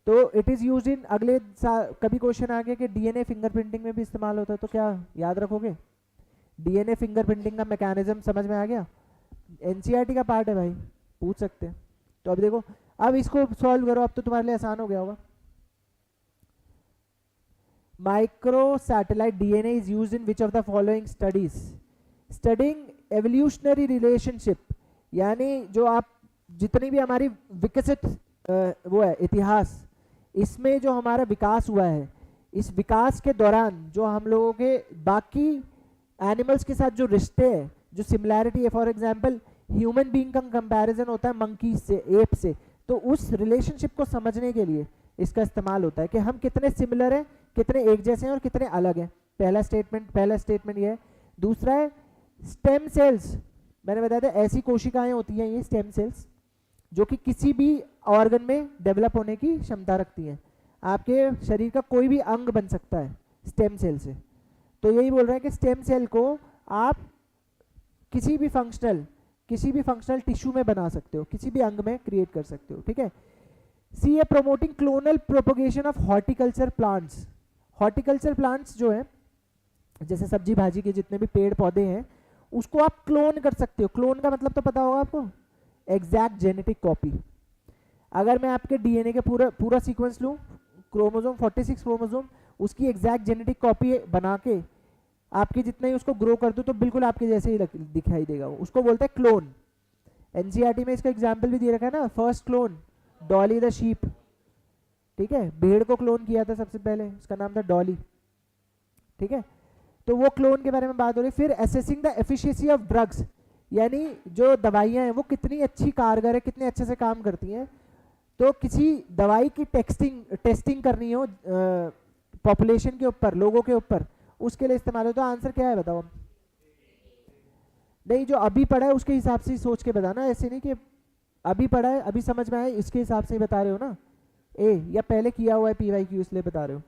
तो इट इज़ यूज्ड इन, अगले कभी क्वेश्चन आ गया कि डीएनए फिंगरप्रिंटिंग में भी इस्तेमाल होता है, तो क्या याद रखोगे, डीएनए फिंगरप्रिंटिंग का मैकेनिज्म समझ में आ गया, एनसीईआरटी का पार्ट है भाई, पूछ सकते हैं। तो अब देखो, अब इसको सॉल्व करो, अब तो तुम्हारे लिए आसान हो गया होगा। Micro satellite DNA is used in which of the following studies, studying evolutionary relationship, यानी जो आप जितनी भी हमारी विकसित वो है इतिहास, इसमें जो हमारा विकास हुआ है, इस विकास के दौरान जो हम लोगों के बाकी एनिमल्स के साथ जो रिश्ते हैं, जो सिमिलैरिटी है, फॉर एग्जांपल ह्यूमन बीइंग का कंपैरिजन होता है मंकी से, एप से, तो उस रिलेशनशिप को समझने के लिए इसका इस्तेमाल होता है कि हम कितने सिमिलर हैं, कितने एक जैसे हैं और कितने अलग हैं। पहला स्टेटमेंट ये है। दूसरा है स्टेम सेल्स, मैंने बताया था ऐसी कोशिकाएं होती हैं ये स्टेम सेल्स जो कि किसी भी ऑर्गन में डेवलप होने की क्षमता रखती हैं। आपके शरीर का कोई भी अंग बन सकता है स्टेम सेल से। तो यही बोल रहे हैं कि स्टेम सेल को आप किसी भी फंक्शनल टिश्यू में बना सकते हो, किसी भी अंग में क्रिएट कर सकते हो, ठीक है। C a promoting clonal propagation of horticulture plants. Horticulture plants जो है, जैसे सब्जी भाजी के जितने भी पेड़ पौधे हैं, उसको आप क्लोन कर सकते हो। क्लोन का मतलब तो पता होगा आपको, एग्जैक्ट जेनेटिक कॉपी। अगर मैं आपके डीएनए के पूरा सीक्वेंस लूँ, क्रोमोसोम 46 क्रोमोसोम, उसकी एग्जैक्ट जेनेटिक कॉपी बना के आपके जितना ही उसको ग्रो कर दूँ तो बिल्कुल आपके जैसे ही दिखाई देगा वो, उसको बोलते हैं क्लोन। एनसीईआरटी में इसका एग्जाम्पल भी दे रखा है ना, first clone Dolly the sheep, ठीक है, भेड़ को क्लोन किया था सबसे पहले, उसका नाम था डॉली, ठीक है। तो वो क्लोन के बारे में बात हो रही है। फिर assessing the efficiency of drugs, यानी जो दवाइयाँ हैं वो कितनी अच्छी कारगर है, कितने अच्छे से काम करती हैं। तो किसी दवाई की टेस्टिंग करनी हो पॉपुलेशन के ऊपर, लोगों के ऊपर, उसके लिए इस्तेमाल हो। तो आंसर क्या है बताओ? नहीं, जो अभी पढ़ा है उसके हिसाब से ही सोच के बताना, ऐसे नहीं कि अभी पढ़ा है अभी समझ में आया इसके हिसाब से ही बता रहे हो ना। ए या पहले किया हुआ है PYQ इसलिए बता रहे हो।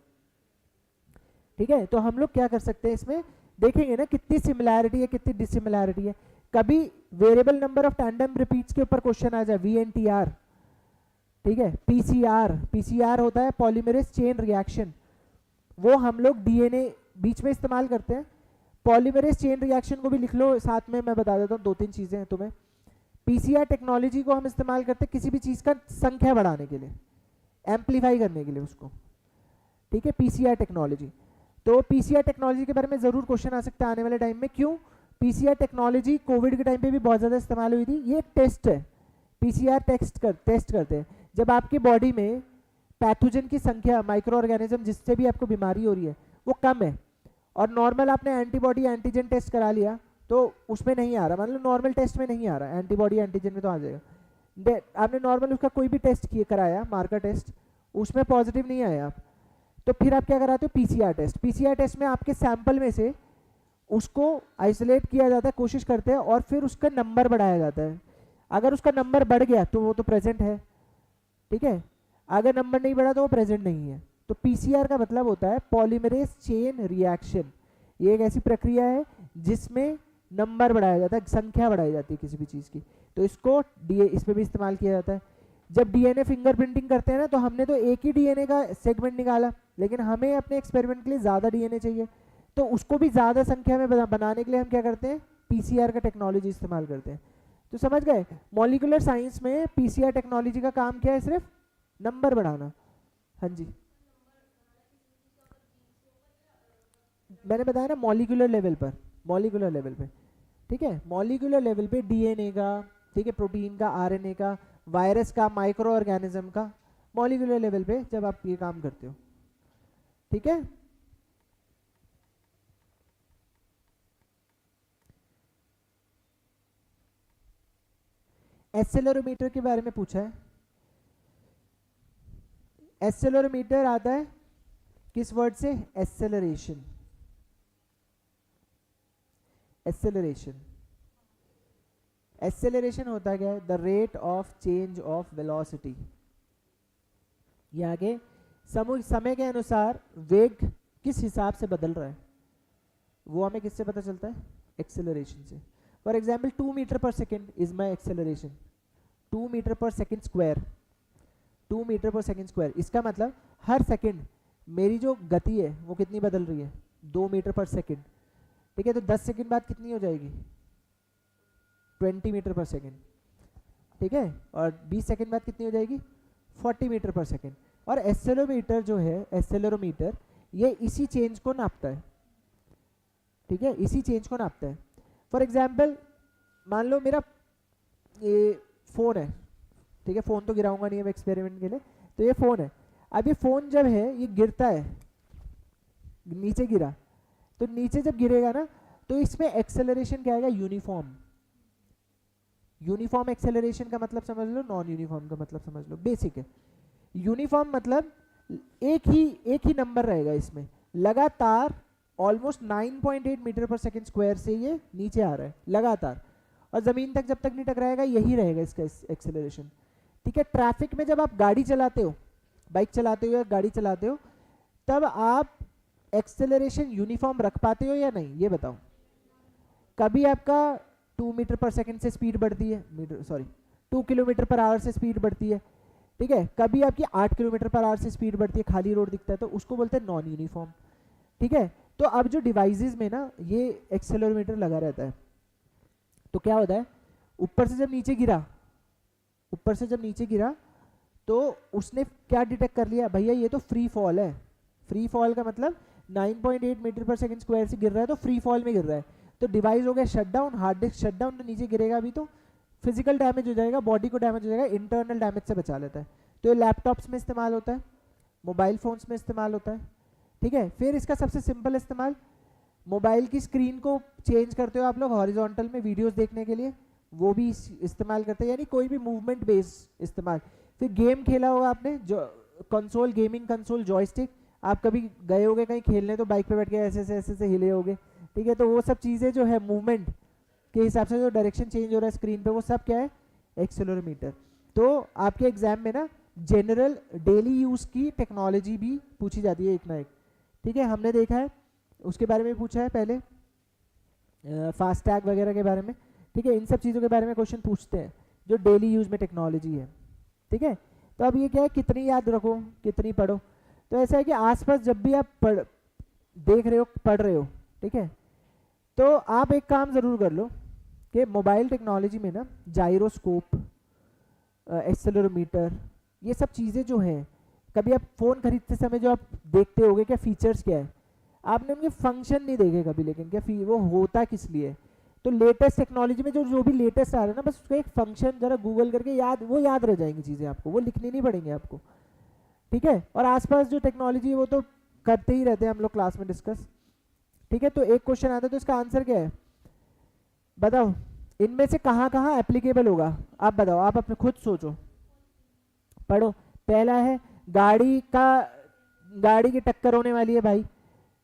ठीक है, तो हम लोग क्या कर सकते हैं इसमें, देखेंगे ना कितनी सिमिलैरिटी है कितनी डिसिमिलैरिटी है। कभी variable number of tandem repeats के ऊपर क्वेश्चन आ जाए, VNTR। ठीक है, PCR होता है पॉलीमरेज चेन रिएक्शन, वो हम लोग DNA बीच में इस्तेमाल करते हैं। पॉलीमरेज चेन रिएक्शन को भी लिख लो साथ में, मैं बता देता हूँ 2-3 चीजें हैं तुम्हें। PCR टेक्नोलॉजी को हम इस्तेमाल करते हैं किसी भी चीज का संख्या बढ़ाने के लिए, एम्पलीफाई करने के लिए उसको। ठीक है, PCR टेक्नोलॉजी। तो PCR टेक्नोलॉजी के बारे में जरूर क्वेश्चन आ सकता है आने वाले टाइम में। क्यों? PCR टेक्नोलॉजी कोविड के टाइम पे भी बहुत ज़्यादा इस्तेमाल हुई थी। ये एक टेस्ट है, PCR टेस्ट करते हैं जब आपकी बॉडी में पैथोजन की संख्या, माइक्रो ऑर्गेनिज्म जिससे भी आपको बीमारी हो रही है वो कम है, और नॉर्मल आपने एंटीबॉडी एंटीजन टेस्ट करा लिया तो उसमें नहीं आ रहा, मान लो नॉर्मल टेस्ट में नहीं आ रहा, एंटीबॉडी एंटीजन में तो आ जाएगा। आपने नॉर्मल उसका कोई भी टेस्ट कराया, मार्कर टेस्ट, उसमें पॉजिटिव नहीं आया आप, तो फिर आप क्या कराते हो? PCR test. PCR टेस्ट में आपके सैंपल में से उसको आइसोलेट किया जाता है, कोशिश करते हैं, और फिर उसका नंबर बढ़ाया जाता है। अगर उसका नंबर बढ़ गया तो वो तो प्रेजेंट है, ठीक है, अगर नंबर नहीं बढ़ा तो वो प्रेजेंट नहीं है। तो PCR का मतलब होता है पॉलीमरेज चेन रिएक्शन। ये एक ऐसी प्रक्रिया है जिसमें नंबर बढ़ाया जाता है, संख्या बढ़ाई जाती है किसी भी चीज़ की, तो इसको इसमें भी इस्तेमाल किया जाता है। जब DNA फिंगरप्रिंटिंग करते हैं ना, तो हमने तो एक ही DNA का सेगमेंट निकाला, लेकिन हमें अपने एक्सपेरिमेंट के लिए ज़्यादा DNA चाहिए, तो उसको भी ज़्यादा संख्या में बनाने के लिए हम क्या करते हैं? PCR का टेक्नोलॉजी इस्तेमाल करते हैं। तो समझ गए, मॉलिक्यूलर साइंस में PCR टेक्नोलॉजी का काम क्या है? सिर्फ नंबर बढ़ाना। हाँ जी, मैंने बताया ना मॉलिक्यूलर लेवल पर, मॉलिक्यूलर लेवल पे। ठीक है, मॉलिक्यूलर लेवल पे DNA का, ठीक है, प्रोटीन का, RNA का, वायरस का, माइक्रो ऑर्गेनिज्म का, मॉलिक्यूलर लेवल पे जब आप ये काम करते हो। ठीक है, एक्सेलरोमीटर के बारे में पूछा है। एक्सेलरोमीटर आता है किस वर्ड से? एक्सेलरेशन। एक्सेलरेशन, एक्सेलरेशन होता क्या है? The rate of change of velocity. ये आगे समय के अनुसार वेग किस हिसाब से बदल रहा है, वो हमें किससे पता चलता है? एक्सेलरेशन से। For example 2 meter per second is my acceleration, 2 meter per second square, 2 meter per second square. इसका मतलब हर सेकेंड मेरी जो गति है वो कितनी बदल रही है? 2 मीटर पर सेकेंड। ठीक है, तो 10 सेकेंड बाद कितनी हो जाएगी? 20 मीटर पर सेकेंड। ठीक है, और 20 सेकेंड बाद कितनी हो जाएगी? 40 मीटर पर सेकेंड। और एक्सेलरोमीटर जो है, एक्सेलरोमीटर, ये इसी चेंज को नापता है। ठीक है, इसी चेंज को नापता है। फॉर एग्जाम्पल मान लो मेरा ये फ़ोन है, ठीक है, फ़ोन तो गिराऊंगा नहीं अब एक्सपेरिमेंट के लिए, तो ये फ़ोन है। अब ये फ़ोन जब है ये गिरता है, नीचे गिरा, तो नीचे जब गिरेगा ना तो इसमें एक्सेलरेशन क्या आएगा? यूनिफॉर्म। यूनिफॉर्म एक्सेलरेशन का मतलब समझ लो, नॉन यूनिफॉर्म का मतलब समझ लो, बेसिक है। यूनिफॉर्म मतलब एक ही नंबर रहेगा इसमें, लगातार almost 9.8 metre per second square से ये नीचे आ रहा है लगातार, और ज़मीन तक जब तक नहीं टकराएगा यही रहेगा इसका एक्सेलरेशन। ठीक है, ट्रैफिक में जब आप गाड़ी चलाते हो, बाइक चलाते हो या गाड़ी चलाते हो, तब आप एक्सेलरेशन यूनिफॉर्म रख पाते हो या नहीं, ये बताओ। कभी आपका 2 मीटर पर सेकेंड से स्पीड बढ़ती है, 2 किलोमीटर पर आवर से स्पीड बढ़ती है, ठीक है, कभी आपकी 8 किलोमीटर पर आवर से स्पीड बढ़ती है, खाली रोड दिखता है, तो उसको बोलते हैं नॉन यूनिफॉर्म। ठीक है, तो अब जो डिवाइसेस में ना ये एक्सेलरोमीटर लगा रहता है, तो क्या होता है, ऊपर से जब नीचे गिरा तो उसने क्या डिटेक्ट कर लिया? भैया ये तो फ्री फॉल है। फ्री फॉल का मतलब 9.8 मीटर पर सेकेंड स्क्वायर से गिर रहा है, तो फ्री फॉल में गिर रहा है, तो डिवाइस हो गया shut down, hard disk shut down, तो नीचे गिरेगा भी तो फिजिकल डैमेज हो जाएगा, बॉडी को डैमेज हो जाएगा, इंटरनल डैमेज से बचा लेता है। तो ये लैपटॉप्स में इस्तेमाल होता है, मोबाइल फोन्स में इस्तेमाल होता है। ठीक है, फिर इसका सबसे सिंपल इस्तेमाल मोबाइल की स्क्रीन को चेंज करते हो आप लोग हॉरिजॉन्टल में वीडियोस देखने के लिए, वो भी इस्तेमाल करते हैं, यानी कोई भी मूवमेंट बेस्ड इस्तेमाल। फिर गेम खेला होगा आपने, जो कंसोल, गेमिंग कंसोल, जॉयस्टिक, आप कभी गए होगे कहीं खेलने तो बाइक पे बैठ के ऐसे हिले होगे, ठीक है, तो वो सब चीज़ें जो है मूवमेंट के हिसाब से जो डायरेक्शन चेंज हो रहा है स्क्रीन पे, वो सब क्या है, एक्सेलेरोमीटर। तो आपके एग्जाम में ना जनरल डेली यूज़ की टेक्नोलॉजी भी पूछी जाती है एक ना एक, ठीक है, हमने देखा है, उसके बारे में पूछा है पहले, फास्टैग वगैरह के बारे में, ठीक है, इन सब चीज़ों के बारे में क्वेश्चन पूछते हैं जो डेली यूज़ में टेक्नोलॉजी है, ठीक है। तो अब ये क्या है, कितनी याद रखो कितनी पढ़ो, तो ऐसा है कि आसपास जब भी आप देख रहे हो, पढ़ रहे हो, ठीक है, तो आप एक काम ज़रूर कर लो कि मोबाइल टेक्नोलॉजी में ना जाइरोस्कोप, एक्सेलेरोमीटर, ये सब चीज़ें जो हैं, कभी आप फ़ोन खरीदते समय जो आप देखते होगे क्या फीचर्स क्या है, आपने उनके फंक्शन नहीं देखे कभी, लेकिन क्या वो होता किस लिए। तो लेटेस्ट टेक्नोलॉजी में जो जो भी लेटेस्ट आ रहा है ना, बस उसका एक फंक्शन जरा गूगल करके वो याद रह जाएंगी चीज़ें, आपको वो लिखनी नहीं पड़ेंगी आपको, ठीक है। और आसपास जो टेक्नोलॉजी है वो तो करते ही रहते हैं हम लोग क्लास में डिस्कस, ठीक है। तो एक क्वेश्चन आता है, तो इसका आंसर क्या है बताओ, इनमें से कहाँ कहाँ एप्लीकेबल होगा, आप बताओ, आप अपने खुद सोचो, पढ़ो। पहला है गाड़ी की टक्कर होने वाली है भाई,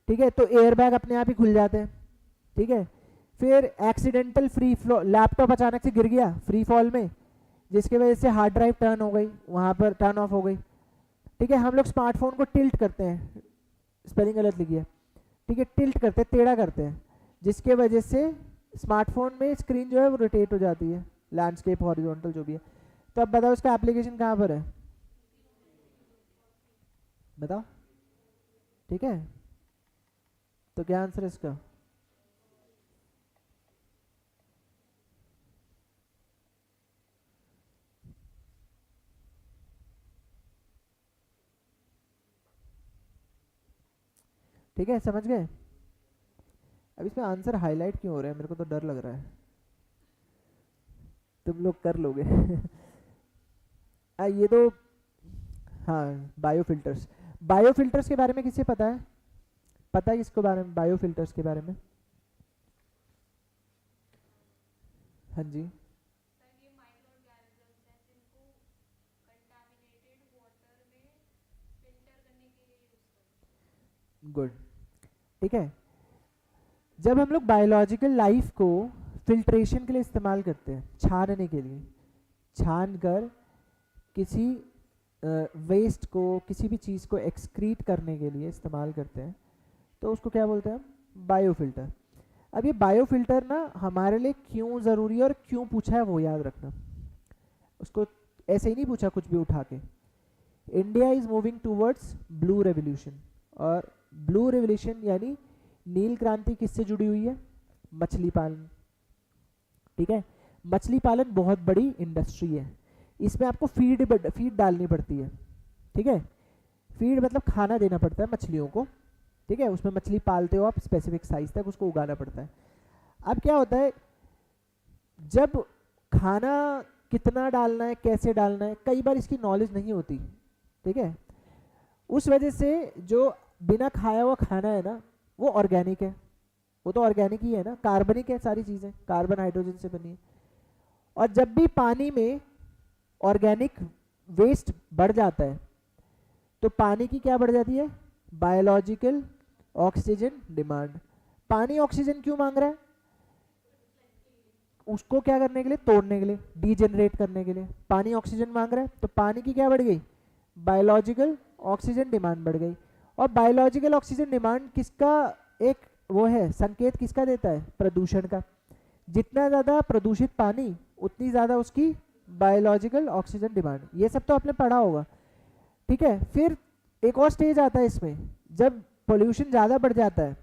ठीक है, तो एयरबैग अपने आप ही खुल जाते हैं, ठीक है। फिर एक्सीडेंटल फ्री फ्लो, लैपटॉप अचानक से गिर गया फ्री फॉल में, जिसकी वजह से हार्ड ड्राइव टर्न हो गई, वहाँ पर टर्न ऑफ हो गई, ठीक है। हम लोग स्मार्टफोन को टिल्ट करते हैं, स्पेलिंग गलत लिखी है, ठीक है, टिल्ट करते हैं, टेढ़ा करते हैं, जिसके वजह से स्मार्टफोन में स्क्रीन जो है वो रोटेट हो जाती है, लैंडस्केप हॉरिजॉन्टल जो भी है। तो अब बताओ इसका एप्लीकेशन कहाँ पर है, बताओ, ठीक है। तो क्या आंसर है इसका, ठीक है, समझ गए। अब इसमें आंसर हाईलाइट क्यों हो रहा है, मेरे को तो डर लग रहा है, तुम लोग कर लोगे ये तो, हाँ, बायोफिल्टर्स, बायोफिल्टर्स के बारे में किसे पता है, पता है किसको बारे में, बायोफिल्टर्स के बारे में, हाँ जी, गुड, ठीक है। जब हम लोग बायोलॉजिकल लाइफ को फिल्ट्रेशन के लिए इस्तेमाल करते हैं, छानने के लिए, छान कर किसी वेस्ट को, किसी भी चीज़ को एक्सक्रीट करने के लिए इस्तेमाल करते हैं, तो उसको क्या बोलते हैं हम, बायोफिल्टर। अब ये बायोफिल्टर ना हमारे लिए क्यों ज़रूरी है और क्यों पूछा है वो याद रखना, उसको ऐसे ही नहीं पूछा कुछ भी उठा के। India is moving towards blue revolution, और ब्लू रेवोल्यूशन यानी नील क्रांति किससे जुड़ी हुई है, मछली पालन, ठीक है। मछली पालन बहुत बड़ी इंडस्ट्री है, इसमें आपको फीड डालनी पड़ती है, ठीक है, फीड मतलब खाना देना पड़ता है मछलियों को, ठीक है, उसमें मछली पालते हो आप स्पेसिफिक साइज तक, उसको उगाना पड़ता है। अब क्या होता है, जब खाना कितना डालना है, कैसे डालना है, कई बार इसकी नॉलेज नहीं होती, ठीक है, उस वजह से जो बिना खाया हुआ खाना है ना, वो ऑर्गेनिक है, वो तो ऑर्गेनिक ही है ना, कार्बनिक है सारी चीज़ें, कार्बन हाइड्रोजन से बनी है। और जब भी पानी में ऑर्गेनिक वेस्ट बढ़ जाता है, तो पानी की क्या बढ़ जाती है, बायोलॉजिकल ऑक्सीजन डिमांड। पानी ऑक्सीजन क्यों मांग रहा है, उसको क्या करने के लिए, तोड़ने के लिए, डीजेनरेट करने के लिए पानी ऑक्सीजन मांग रहा है, तो पानी की क्या बढ़ गई, बायोलॉजिकल ऑक्सीजन डिमांड बढ़ गई। और बायोलॉजिकल ऑक्सीजन डिमांड किसका एक वो है, संकेत किसका देता है, प्रदूषण का। जितना ज़्यादा प्रदूषित पानी, उतनी ज़्यादा उसकी बायोलॉजिकल ऑक्सीजन डिमांड, ये सब तो आपने पढ़ा होगा, ठीक है। फिर एक और स्टेज आता है इसमें, जब पोल्यूशन ज़्यादा बढ़ जाता है,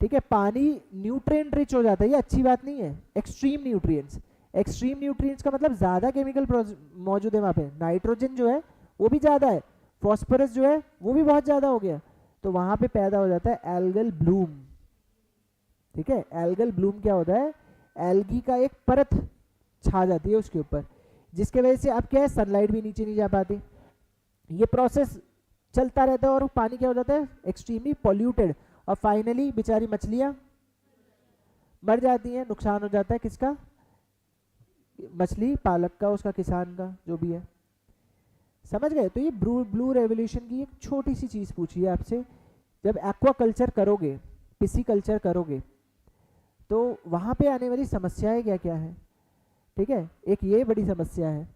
ठीक है, पानी न्यूट्रिएंट रिच हो जाता है, ये अच्छी बात नहीं है, एक्सट्रीम न्यूट्रिएंट्स, एक्सट्रीम न्यूट्रिएंट्स का मतलब ज़्यादा केमिकल मौजूद है वहाँ पे, नाइट्रोजन जो है वो भी ज़्यादा है, फॉस्फोरस जो है वो भी बहुत ज़्यादा हो गया, तो वहाँ पे पैदा हो जाता है एल्गल ब्लूम, ठीक है। एल्गल ब्लूम क्या होता है, एल्गी का एक परत छा जाती है उसके ऊपर, जिसके वजह से अब क्या है, सनलाइट भी नीचे नहीं जा पाती, ये प्रोसेस चलता रहता है, और पानी क्या हो जाता है, एक्सट्रीमली पॉल्यूटेड, और फाइनली बेचारी मछलियाँ मर जाती हैं, नुकसान हो जाता है किसका, मछली पालक का, उसका किसान का, जो भी है। समझ गए? तो ये ब्लू रेवोल्यूशन की एक छोटी सी चीज़ पूछी है आपसे। जब एक्वा कल्चर करोगे, पिसी कल्चर करोगे, तो वहाँ पे आने वाली समस्याएं क्या क्या है, ठीक है। एक ये बड़ी समस्या है,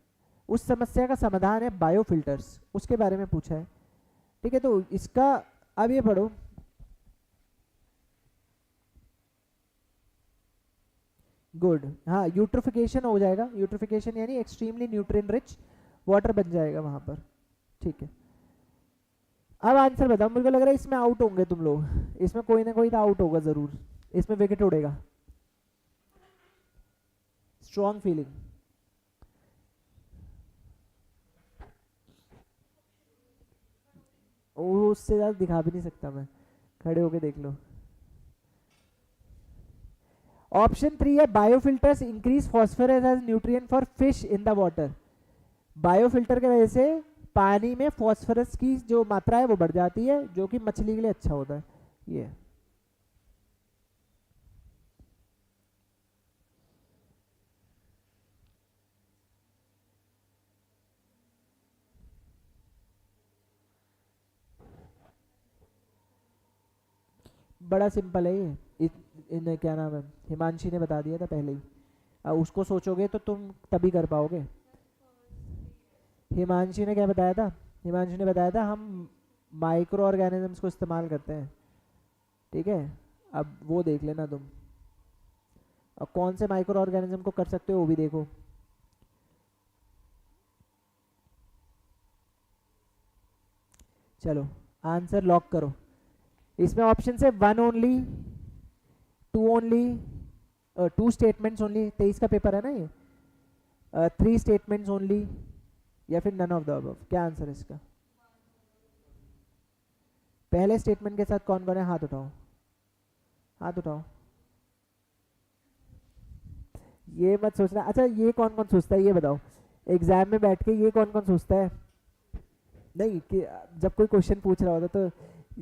उस समस्या का समाधान है बायोफिल्टर्स, उसके बारे में पूछा है, ठीक है। तो इसका अब ये पढ़ो, गुड, हाँ यूट्रोफिकेशन हो जाएगा, यूट्रोफिकेशन यानी एक्सट्रीमली न्यूट्रिएंट रिच वाटर बन जाएगा वहाँ पर, ठीक है। अब आंसर बताओ, मुझे लग रहा है इसमें आउट होंगे तुम लोग, इसमें कोई ना कोई तो आउट होगा ज़रूर, इसमें विकेट उड़ेगा। स्ट्रॉन्ग फीलिंग, वो उससे ज़्यादा दिखा भी नहीं सकता मैं, खड़े होके देख लो। ऑप्शन 3 है biofilters increase phosphorus as nutrient for fish in the water. Biofilter के वजह से पानी में फॉस्फोरस की जो मात्रा है वो बढ़ जाती है, जो कि मछली के लिए अच्छा होता है। ये बड़ा सिंपल है ये, इन क्या नाम है, हिमांशी ने बता दिया था पहले ही। अब उसको सोचोगे तो तुम तभी कर पाओगे। हिमांशी ने क्या बताया था, हिमांशी ने बताया था हम माइक्रो ऑर्गेनिजम्स को इस्तेमाल करते हैं, ठीक है। अब वो देख लेना तुम, अब कौन से माइक्रो ऑर्गेनिज्म को कर सकते हो वो भी देखो। चलो आंसर लॉक करो। इसमें ऑप्शन है 1 ओनली, 2 ओनली, 2 स्टेटमेंट्स ओनली, 23 का पेपर है ना ये, 3 स्टेटमेंट्स ओनली, या फिर नन ऑफ द अबव। क्या आंसर है इसका? पहले स्टेटमेंट के साथ कौन कौन है, हाथ उठाओ, हाथ उठाओ। ये मत सोचना, अच्छा ये कौन कौन सोचता है ये बताओ, एग्जाम में बैठ के ये कौन कौन सोचता है, नहीं कि जब कोई क्वेश्चन पूछ रहा होता तो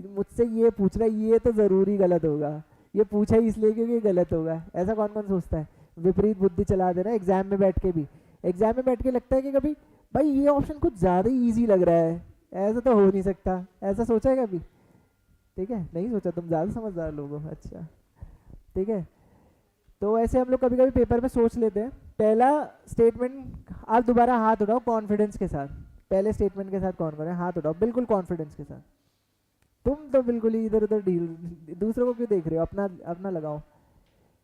मुझसे ये पूछ रहा है, ये तो ज़रूरी गलत होगा, ये पूछा ही इसलिए क्योंकि गलत होगा, ऐसा कौन कौन सोचता है? विपरीत बुद्धि चला देना एग्जाम में बैठ के भी। एग्जाम में बैठ के लगता है कि कभी भाई ये ऑप्शन कुछ ज़्यादा ही ईजी लग रहा है, ऐसा तो हो नहीं सकता, ऐसा सोचा है कभी? ठीक है, नहीं सोचा, तुम ज़्यादा समझदार लोग हो, अच्छा ठीक है। तो ऐसे हम लोग कभी कभी पेपर में सोच लेते हैं। पहला स्टेटमेंट, आप दोबारा हाथ उठाओ कॉन्फिडेंस के साथ, पहले स्टेटमेंट के साथ कौन कौन है, हाथ उठाओ बिल्कुल कॉन्फिडेंस के साथ। तुम तो बिल्कुल ही इधर उधर डील, दूसरों को क्यों देख रहे हो, अपना अपना लगाओ।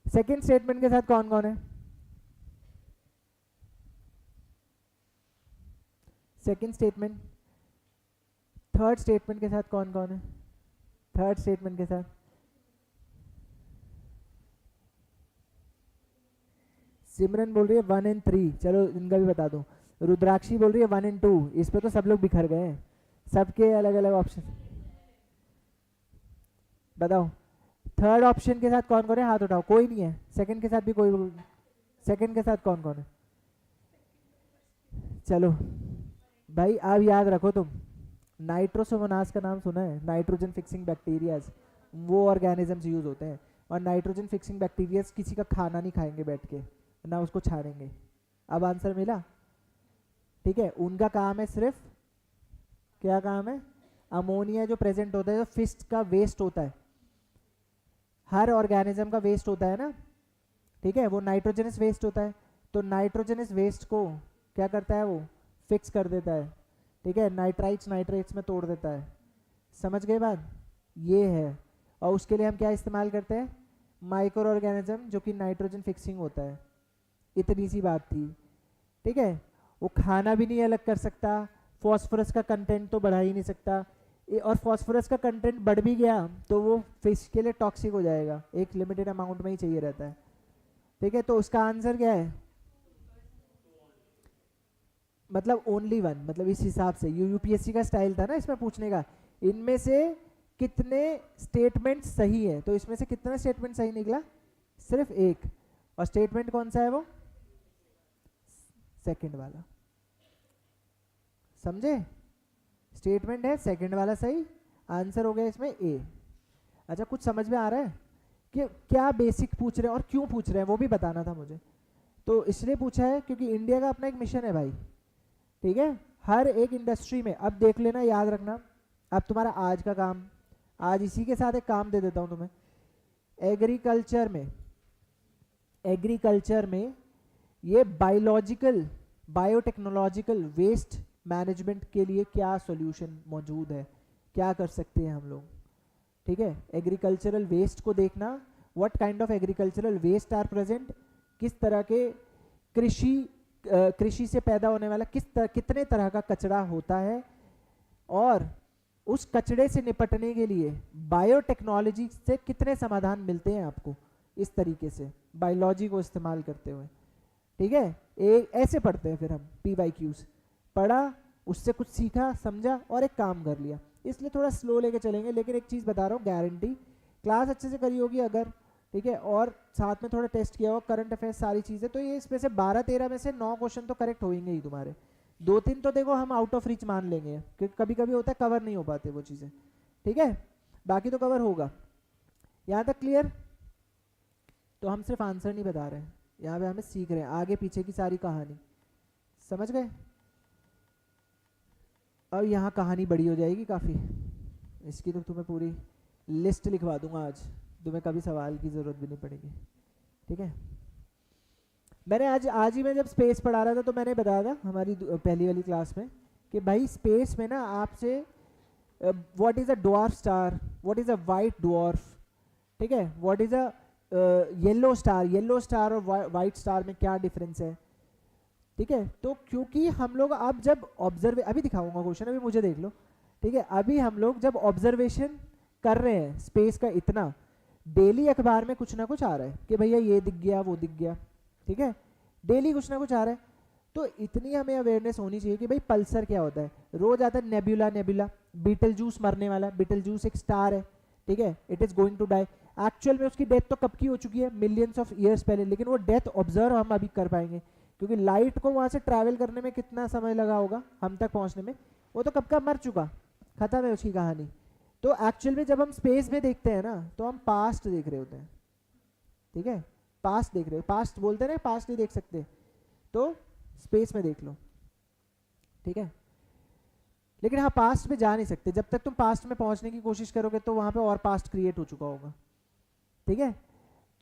सेकंड स्टेटमेंट के साथ कौन कौन है, सेकंड स्टेटमेंट। थर्ड स्टेटमेंट के साथ कौन कौन है, थर्ड स्टेटमेंट के साथ। सिमरन बोल रही है 1 एंड 3, चलो इनका भी बता दो। रुद्राक्षी बोल रही है 1 एंड 2, इस पे तो सब लोग बिखर गए हैं, सबके अलग अलग ऑप्शन। बताओ थर्ड ऑप्शन के साथ कौन कौन है, हाथ उठाओ, कोई नहीं है। सेकंड के साथ भी कोई, सेकंड के साथ कौन कौन है? चलो भाई आप याद रखो, तुम नाइट्रोसोमोनास का नाम सुना है, नाइट्रोजन फिक्सिंग बैक्टीरियाज, वो ऑर्गेनिजम्स यूज होते हैं। और नाइट्रोजन फिक्सिंग बैक्टीरियाज किसी का खाना नहीं खाएंगे बैठ के, ना उसको छानेंगे। अब आंसर मिला, ठीक है। उनका काम है सिर्फ, क्या काम है, अमोनिया जो प्रेजेंट होता है, जो फिश का वेस्ट होता है, हर ऑर्गेनिज्म का वेस्ट होता है ना, ठीक है, वो नाइट्रोजनस वेस्ट होता है। तो नाइट्रोजनस वेस्ट को क्या करता है, वो फिक्स कर देता है, ठीक है, नाइट्राइट्स नाइट्रेट्स में तोड़ देता है। समझ गए बात, ये है। और उसके लिए हम क्या इस्तेमाल करते हैं, माइक्रो ऑर्गेनिज्म, जो कि नाइट्रोजन फिक्सिंग होता है। इतनी सी बात थी, ठीक है। वो खाना भी नहीं अलग कर सकता, फॉस्फोरस का कंटेंट तो बढ़ा ही नहीं सकता, और फॉस्फोरस का कंटेंट बढ़ भी गया तो वो फिश के लिए टॉक्सिक हो जाएगा, एक लिमिटेड अमाउंट में ही चाहिए रहता है, ठीक है। तो उसका आंसर क्या है, मतलब ओनली वन, मतलब इस हिसाब से यूपीएससी का स्टाइल था ना इसमें पूछने का, इनमें से कितने स्टेटमेंट सही है, तो इसमें से कितना स्टेटमेंट सही निकला, सिर्फ एक। और स्टेटमेंट कौन सा है, वो सेकंड वाला, समझे? स्टेटमेंट है सेकंड वाला सही, आंसर हो गया इसमें ए। अच्छा कुछ समझ में आ रहा है कि क्या बेसिक पूछ रहे हैं और क्यों पूछ रहे हैं, वो भी बताना था मुझे। तो इसलिए पूछा है क्योंकि इंडिया का अपना एक मिशन है भाई, ठीक है। हर एक इंडस्ट्री में अब देख लेना, याद रखना। अब तुम्हारा आज का काम, आज इसी के साथ एक काम दे देता हूँ तुम्हें। एग्रीकल्चर में, एग्रीकल्चर में ये बायोलॉजिकल बायोटेक्नोलॉजिकल वेस्ट मैनेजमेंट के लिए क्या सॉल्यूशन मौजूद है, क्या कर सकते हैं हम लोग, ठीक है। एग्रीकल्चरल वेस्ट को देखना, what kind of agricultural waste are present, किस तरह के कृषि से पैदा होने वाला कितने तरह का कचरा होता है, और उस कचरे से निपटने के लिए बायोटेक्नोलॉजी से कितने समाधान मिलते हैं आपको, इस तरीके से बायोलॉजी को इस्तेमाल करते हुए, ठीक है। ऐसे पढ़ते हैं फिर हम PYQs, पढ़ा, उससे कुछ सीखा समझा और एक काम कर लिया। इसलिए थोड़ा स्लो लेके चलेंगे, लेकिन एक चीज़ बता रहा हूँ, गारंटी क्लास अच्छे से करी होगी अगर, ठीक है, और साथ में थोड़ा टेस्ट किया हो, करंट अफेयर्स सारी चीज़ें, तो ये इसमें से 12-13 में से 9 क्वेश्चन तो करेक्ट होंगे ही तुम्हारे। 2-3 तो देखो हम आउट ऑफ रीच मान लेंगे, क्योंकि कभी कभी होता है कवर नहीं हो पाते वो चीज़ें, ठीक है। बाकी तो कवर होगा। यहाँ तक क्लियर? तो हम सिर्फ आंसर नहीं बता रहे हैं, यहाँ पे हमें सीख रहे हैं आगे पीछे की सारी कहानी, समझ गए। और यहाँ कहानी बड़ी हो जाएगी काफ़ी, इसकी तो तुम्हें पूरी लिस्ट लिखवा दूंगा आज, तुम्हें कभी सवाल की ज़रूरत भी नहीं पड़ेगी, ठीक है। मैंने आज ही मैं जब स्पेस पढ़ा रहा था तो मैंने बताया था हमारी पहली वाली क्लास में कि भाई स्पेस में ना आपसे what is a dwarf star, what is a white dwarf, ठीक है, what is a yellow star और वाइट स्टार में क्या डिफरेंस है, ठीक है। तो क्योंकि हम लोग अब जब अभी दिखाऊंगा क्वेश्चन, अभी मुझे देख लो, ठीक है। अभी हम लोग जब ऑब्जर्वेशन कर रहे हैं स्पेस का, इतना डेली अखबार में कुछ ना कुछ आ रहा है कि भैया ये दिख गया वो दिख गया, ठीक है, डेली कुछ ना कुछ आ रहा है। तो इतनी हमें अवेयरनेस होनी चाहिए कि भाई पल्सर क्या होता है। रोज आता है नेबुला, बीटल जूस मरने वाला, बीटल जूस एक स्टार है, ठीक है, it is going to die. Actual में उसकी डेथ तो कब की हो चुकी है, मिलियंस ऑफ ईयर्स पहले, लेकिन वो डेथ ऑब्जर्व हम अभी कर पाएंगे, क्योंकि लाइट को वहां से ट्रैवल करने में कितना समय लगा होगा हम तक पहुंचने में, वो तो कब का मर चुका, खत्म है उसकी कहानी। तो एक्चुअल में जब हम स्पेस में देखते हैं ना तो हम पास्ट देख रहे होते हैं, ठीक है, पास्ट देख रहे हो, पास्ट बोलते हैं ना, पास्ट नहीं देख सकते, तो स्पेस में देख लो, ठीक है। लेकिन हाँ पास्ट में जा नहीं सकते, जब तक तुम पास्ट में पहुंचने की कोशिश करोगे तो वहां पे और पास्ट क्रिएट हो चुका होगा, ठीक है।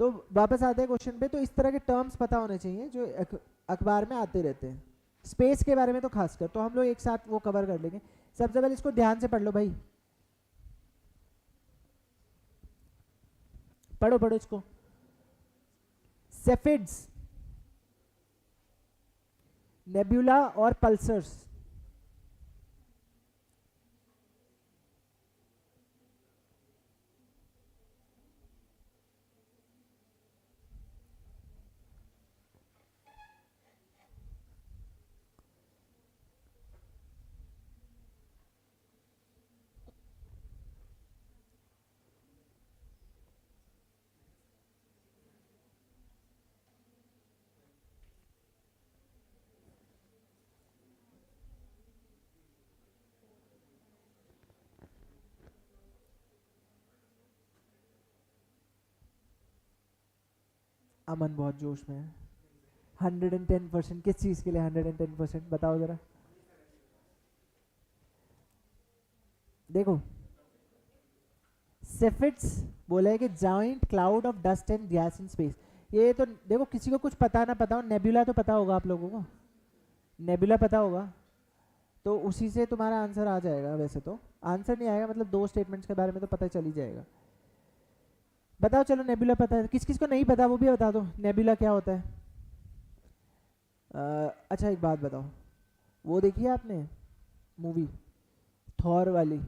तो वापस आते हैं क्वेश्चन पे। तो इस तरह के टर्म्स पता होने चाहिए जो अखबार में आते रहते हैं, स्पेस के बारे में तो खासकर, तो हम लोग एक साथ वो कवर कर लेंगे। सबसे पहले इसको ध्यान से पढ़ लो भाई, पढ़ो इसको। सेफिड्स, नेबुला और पल्सर्स, अमन बहुत जोश में है। 110%, किस चीज के लिए 110%, बताओ जरा। देखो सेफिड्स बोला है कि giant cloud of dust and gas in space. ये तो देखो किसी को कुछ पता ना पता हो, नेबुला तो पता होगा आप लोगों को, नेबुला पता होगा, तो उसी से तुम्हारा आंसर आ जाएगा। वैसे तो आंसर नहीं आएगा, मतलब दो स्टेटमेंट्स के बारे में तो पता चल ही जाएगा। बताओ चलो, नेबुला पता है, किस किस को नहीं पता वो भी बता दो, नेबुला क्या होता है। अच्छा एक बात बताओ, वो देखी है आपने मूवी थॉर वाली,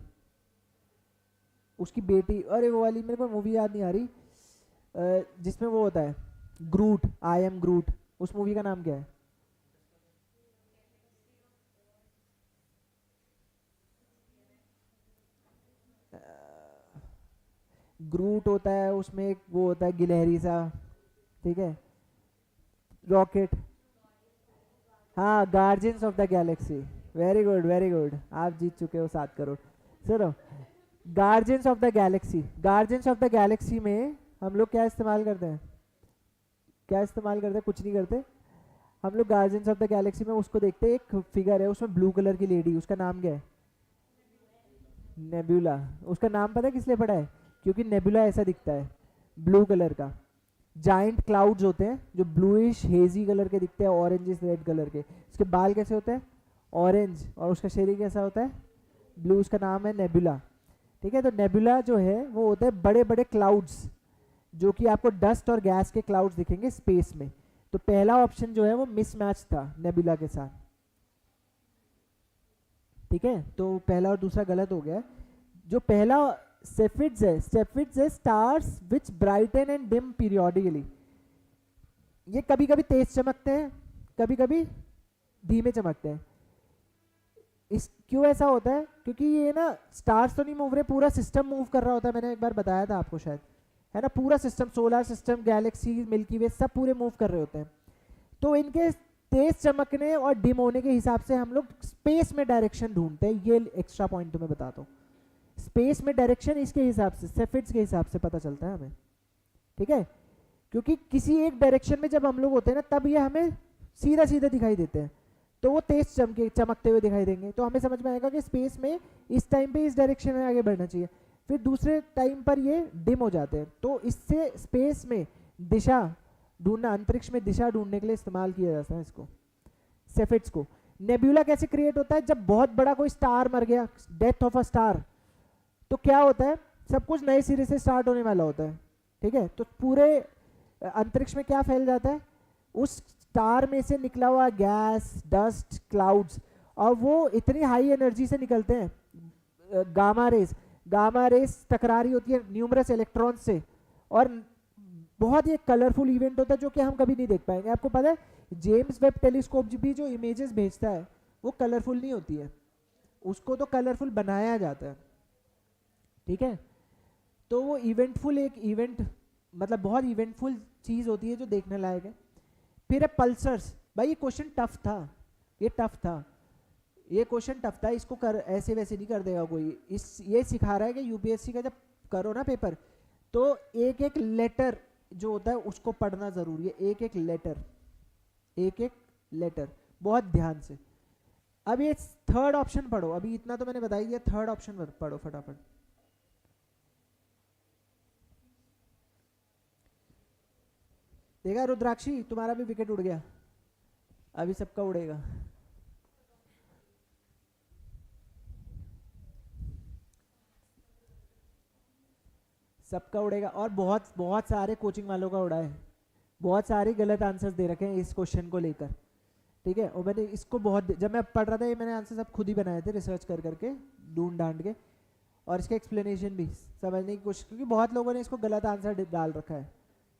उसकी बेटी, अरे वो वाली मेरे को मूवी याद नहीं आ रही, जिसमें वो होता है ग्रूट, आई एम ग्रूट, उस मूवी का नाम क्या है? ग्रूट होता है, उसमें एक वो होता है गिलहरी सा, ठीक है, रॉकेट, हाँ guardians of the Galaxy. Very good very good, आप जीत चुके हो 7 करोड़। सुनो, guardians of the Galaxy, guardians of the Galaxy में हम लोग क्या इस्तेमाल करते हैं, क्या इस्तेमाल करते हैं, कुछ नहीं करते हम लोग। गार्जियंस ऑफ द गैलेक्सी में उसको देखते हैं, एक फिगर है उसमें ब्लू कलर की लेडी, उसका नाम क्या है, नेबुला। उसका नाम पता है किस लिए पड़ा है, क्योंकि नेबुला ऐसा दिखता है ब्लू कलर का। जाइंट क्लाउड्स होते हैं जो ब्लूइश हेजी कलर के दिखते हैं, ऑरेंज रेड कलर के। उसके बाल कैसे होते हैं, ऑरेंज, और उसका शरीर कैसा होता है, ब्लू। उसका नाम है नेबुला। ठीक है, तो नेबुला जो है वो होते हैं बड़े बड़े क्लाउड्स, जो कि आपको डस्ट और गैस के क्लाउड्स दिखेंगे स्पेस में। तो पहला ऑप्शन जो है वो मिसमैच था नेबुला के साथ। ठीक है, तो पहला और दूसरा गलत हो गया। जो पहला सेफिड्स है, सेफिड्स है stars which brighten and dim periodically. ये कभी कभी तेज चमकते हैं, कभी कभी धीमे चमकते हैं। इस क्यों ऐसा होता है, क्योंकि ये ना स्टार्स तो नहीं मूव रहे, पूरा सिस्टम मूव कर रहा होता है। मैंने एक बार बताया था आपको शायद, है ना, पूरा system, solar system, galaxy, milky way, सब पूरे मूव कर रहे होते हैं। तो इनके तेज चमकने और डिम होने के हिसाब से हम लोग स्पेस में डायरेक्शन ढूंढते हैं। ये एक्स्ट्रा पॉइंट तुम्हें बताता हूँ, स्पेस में डायरेक्शन इसके हिसाब से, सेफिड्स के हिसाब से पता चलता है हमें। ठीक है, क्योंकि किसी एक डायरेक्शन में जब हम लोग होते हैं ना, तब ये हमें सीधा सीधा दिखाई देते हैं, तो वो तेज चमकते हुए दिखाई देंगे। तो हमें समझ में आएगा कि स्पेस में इस टाइम पे इस डायरेक्शन में आगे बढ़ना चाहिए, फिर दूसरे टाइम पर ये डिम हो जाते हैं। तो इससे स्पेस में दिशा ढूंढना, अंतरिक्ष में दिशा ढूंढने के लिए इस्तेमाल किया जाता है इसको, सेफिड्स को। नेबुला कैसे क्रिएट होता है, जब बहुत बड़ा कोई स्टार मर गया, डेथ ऑफ अ स्टार, तो क्या होता है, सब कुछ नए सिरे से स्टार्ट होने वाला होता है। ठीक है, तो पूरे अंतरिक्ष में क्या फैल जाता है, उस स्टार में से निकला हुआ गैस, डस्ट, क्लाउड्स, और वो इतनी हाई एनर्जी से निकलते हैं, गामा रेस, गामा रेस टकरा रही होती है न्यूमरस इलेक्ट्रॉन्स से, और बहुत ही कलरफुल इवेंट होता है जो कि हम कभी नहीं देख पाएंगे। आपको पता है जेम्स वेब टेलीस्कोप भी जो इमेजेस भेजता है वो कलरफुल नहीं होती है, उसको तो कलरफुल बनाया जाता है। ठीक है, तो वो इवेंटफुल, एक इवेंट मतलब बहुत इवेंटफुल चीज़ होती है जो देखने लायक है। फिर है पल्सर्स। भाई ये क्वेश्चन टफ था, ये टफ था, ये क्वेश्चन टफ था, इसको कर ऐसे वैसे नहीं कर देगा कोई। इस ये सिखा रहा है कि यूपीएससी का जब करो ना पेपर, तो एक एक लेटर जो होता है उसको पढ़ना जरूरी है, एक एक लेटर, एक एक लेटर, बहुत ध्यान से। अब ये थर्ड ऑप्शन पढ़ो, अभी इतना तो मैंने बता ही दिया, थर्ड ऑप्शन पढ़ो फटाफट। देखा रुद्राक्षी, तुम्हारा भी विकेट उड़ गया, अभी सबका उड़ेगा। सबका उड़ेगा, और बहुत बहुत सारे कोचिंग वालों का उड़ा है, बहुत सारे गलत आंसर्स दे रखे हैं इस क्वेश्चन को लेकर। ठीक है, और मैंने इसको बहुत, जब मैं पढ़ रहा था ये मैंने आंसर सब खुद ही बनाए थे, रिसर्च कर करके, ढूंढ ढांड के, और इसका एक्सप्लेनेशन भी समझने की कोशिश, क्योंकि बहुत लोगों ने इसको गलत आंसर डाल रखा है।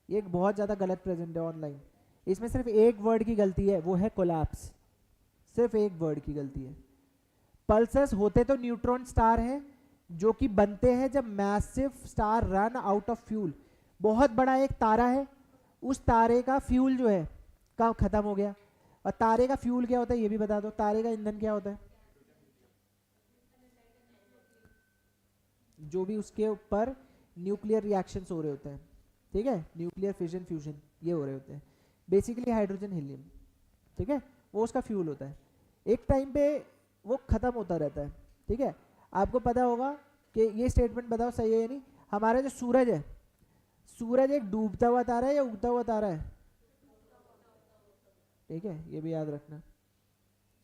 ये बहुत ज़्यादा गलत प्रेजेंट है ऑनलाइन। इसमें सिर्फ एक वर्ड की गलती है, वो है कोलैप्स, सिर्फ एक वर्ड की गलती है। पल्सर्स होते तो न्यूट्रॉन स्टार हैं, जो कि बनते हैं जब massive star run out of fuel. बहुत बड़ा एक तारा है, उस तारे का फ्यूल जो है कब खत्म हो गया, और तारे का फ्यूल क्या होता है ये भी बता दो, तारे का ईंधन क्या होता है, जो भी उसके ऊपर न्यूक्लियर रिएक्शंस हो रहे होते हैं। ठीक है, न्यूक्लियर फिजन फ्यूजन ये हो रहे होते हैं, बेसिकली हाइड्रोजन हीलियम। ठीक है, वो उसका फ्यूल होता है, एक टाइम पे वो खत्म होता रहता है। ठीक है, आपको पता होगा कि ये स्टेटमेंट बताओ सही है या नहीं, हमारा जो सूरज है, सूरज एक डूबता हुआ तारा है या उगता हुआ तारा है। ठीक है, ये भी याद रखना,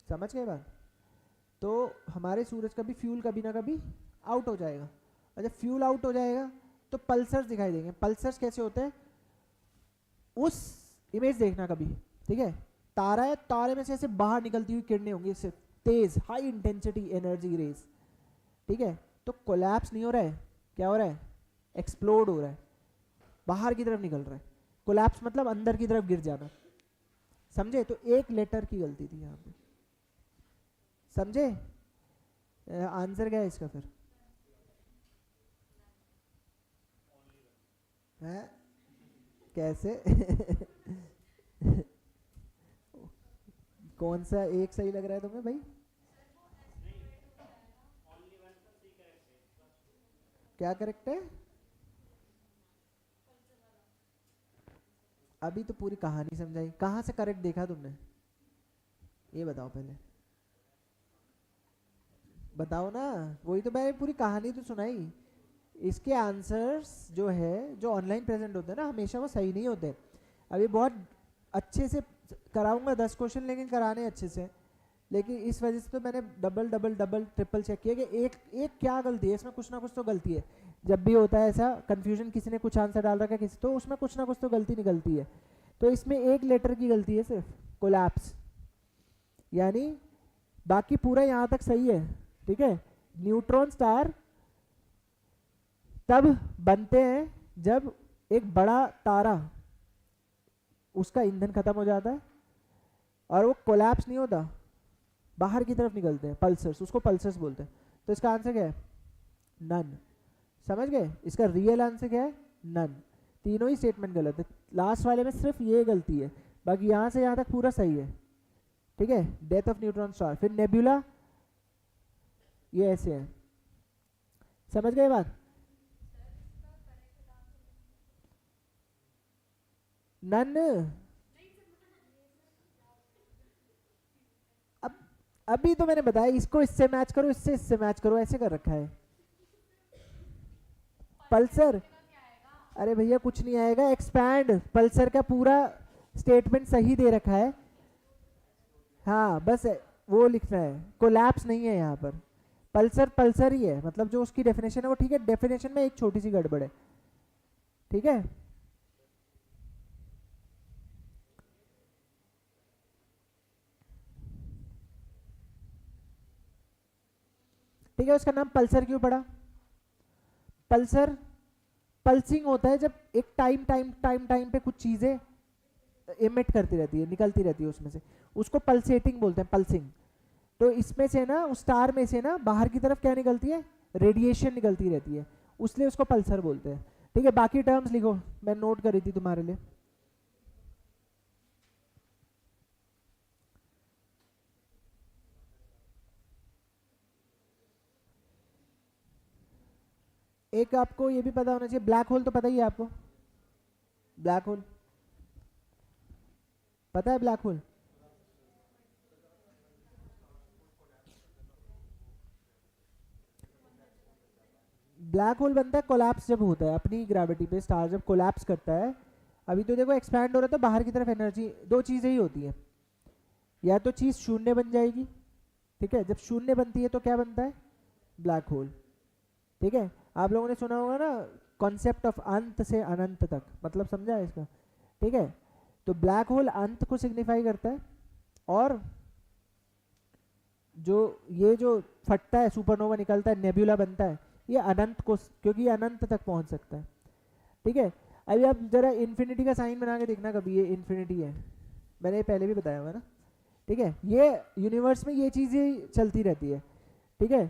समझ गए बात। तो हमारे सूरज का भी फ्यूल कभी ना कभी आउट हो जाएगा, और जब फ्यूल आउट हो जाएगा तो पल्सर्स दिखाई देंगे। पल्सर्स कैसे होते हैं, उस इमेज देखना कभी। ठीक है, तारा है, तारे में से ऐसे बाहर निकलती हुई किरणें होंगी, इससे तेज हाई इंटेंसिटी एनर्जी रेस। ठीक है, तो कोलैप्स नहीं हो रहा है, क्या हो रहा है, एक्सप्लोड हो रहा है, बाहर की तरफ निकल रहा है। कोलैप्स मतलब अंदर की तरफ गिर जाना, समझे। तो एक लेटर की गलती थी यहाँ पे, समझे। आंसर क्या है इसका फिर, है कैसे कौन सा एक सही लग रहा है तुम्हें भाई। क्या करेक्ट है? अभी तो पूरी कहानी समझाई, कहाँ से करेक्ट देखा तुमने? ये बताओ पहले, बताओ ना। वही तो मैंने पूरी कहानी तो सुनाई। इसके आंसर्स जो है, जो ऑनलाइन प्रेजेंट होते हैं ना, हमेशा वो सही नहीं होते। अभी बहुत अच्छे से कराऊंगा 10 क्वेश्चन, लेकिन कराने अच्छे से। लेकिन इस वजह से तो मैंने double double double triple check किया कि एक एक क्या गलती है इसमें, कुछ ना कुछ तो गलती है। जब भी होता है ऐसा कंफ्यूजन, किसी ने कुछ आंसर डाल रखा है किसी, तो उसमें कुछ ना कुछ तो गलती निकलती है। तो इसमें एक लेटर की गलती है सिर्फ, कोलैप्स। यानी बाकी पूरा यहाँ तक सही है, ठीक है। न्यूट्रॉन स्टार तब बनते हैं जब एक बड़ा तारा, उसका ईंधन खत्म हो जाता है और वो कोलैप्स नहीं होता, बाहर की तरफ निकलते हैं, पल्सर्स, उसको पल्सर्स बोलते हैं। तो इसका आंसर क्या है? नन। समझ गए? इसका रियल आंसर क्या है? नन। तीनों ही स्टेटमेंट गलत है, लास्ट वाले में सिर्फ ये गलती है, बाकी यहाँ से यहाँ तक पूरा सही है, ठीक है। Death of neutron star. फिर नेबुला, ये ऐसे है। समझ गए बात? नन। अब अभी तो मैंने बताया, इसको इससे मैच करो, इससे मैच करो, ऐसे कर रखा है। पल्सर, अरे भैया कुछ नहीं आएगा, एक्सपैंड। पल्सर का पूरा स्टेटमेंट सही दे रखा है, हाँ बस वो लिखना है, कोलैप्स नहीं है यहाँ पर। पल्सर पल्सर ही है, मतलब जो उसकी डेफिनेशन है वो ठीक है, डेफिनेशन में एक छोटी सी गड़बड़ है, ठीक है। ठीक है, उसका नाम पल्सर क्यों पड़ा? पल्सर, पल्सिंग होता है जब एक टाइम टाइम टाइम टाइम पे कुछ चीजें इमिट करती रहती है, निकलती रहती है उसमें से, उसको पल्सेटिंग बोलते हैं, पल्सिंग। तो इसमें से ना, उस स्टार में से ना बाहर की तरफ क्या निकलती है? रेडिएशन निकलती रहती है, उसलिए उसको पल्सर बोलते हैं, ठीक है। बाकी टर्म्स लिखो, मैं नोट करी थी तुम्हारे लिए। एक आपको ये भी पता होना चाहिए, ब्लैक होल तो पता ही है आपको, ब्लैक होल पता है? ब्लैक होल ब्लैक होल बनता है कोलैप्स जब होता है, अपनी ग्रेविटी पे स्टार जब कोलैप्स करता है। अभी तो देखो एक्सपैंड हो रहा है तो बाहर की तरफ एनर्जी, दो चीज़ें ही होती है, या तो चीज़ शून्य बन जाएगी, ठीक है। जब शून्य बनती है तो क्या बनता है? ब्लैक होल, ठीक है। आप लोगों ने सुना होगा ना कॉन्सेप्ट ऑफ अंत से अनंत तक, मतलब समझा है इसका, ठीक है। तो ब्लैक होल अंत को सिग्निफाई करता है, और जो ये जो फटता है, सुपरनोवा निकलता है, नेबुला बनता है, ये अनंत को, क्योंकि ये अनंत तक पहुंच सकता है, ठीक है। अभी आप जरा इन्फिनिटी का साइन बना के देखना कभी, ये इन्फिनिटी है, मैंने ये पहले भी बताया हुआ है ना, ठीक है। ये यूनिवर्स में ये चीज़ें चलती रहती है, ठीक है।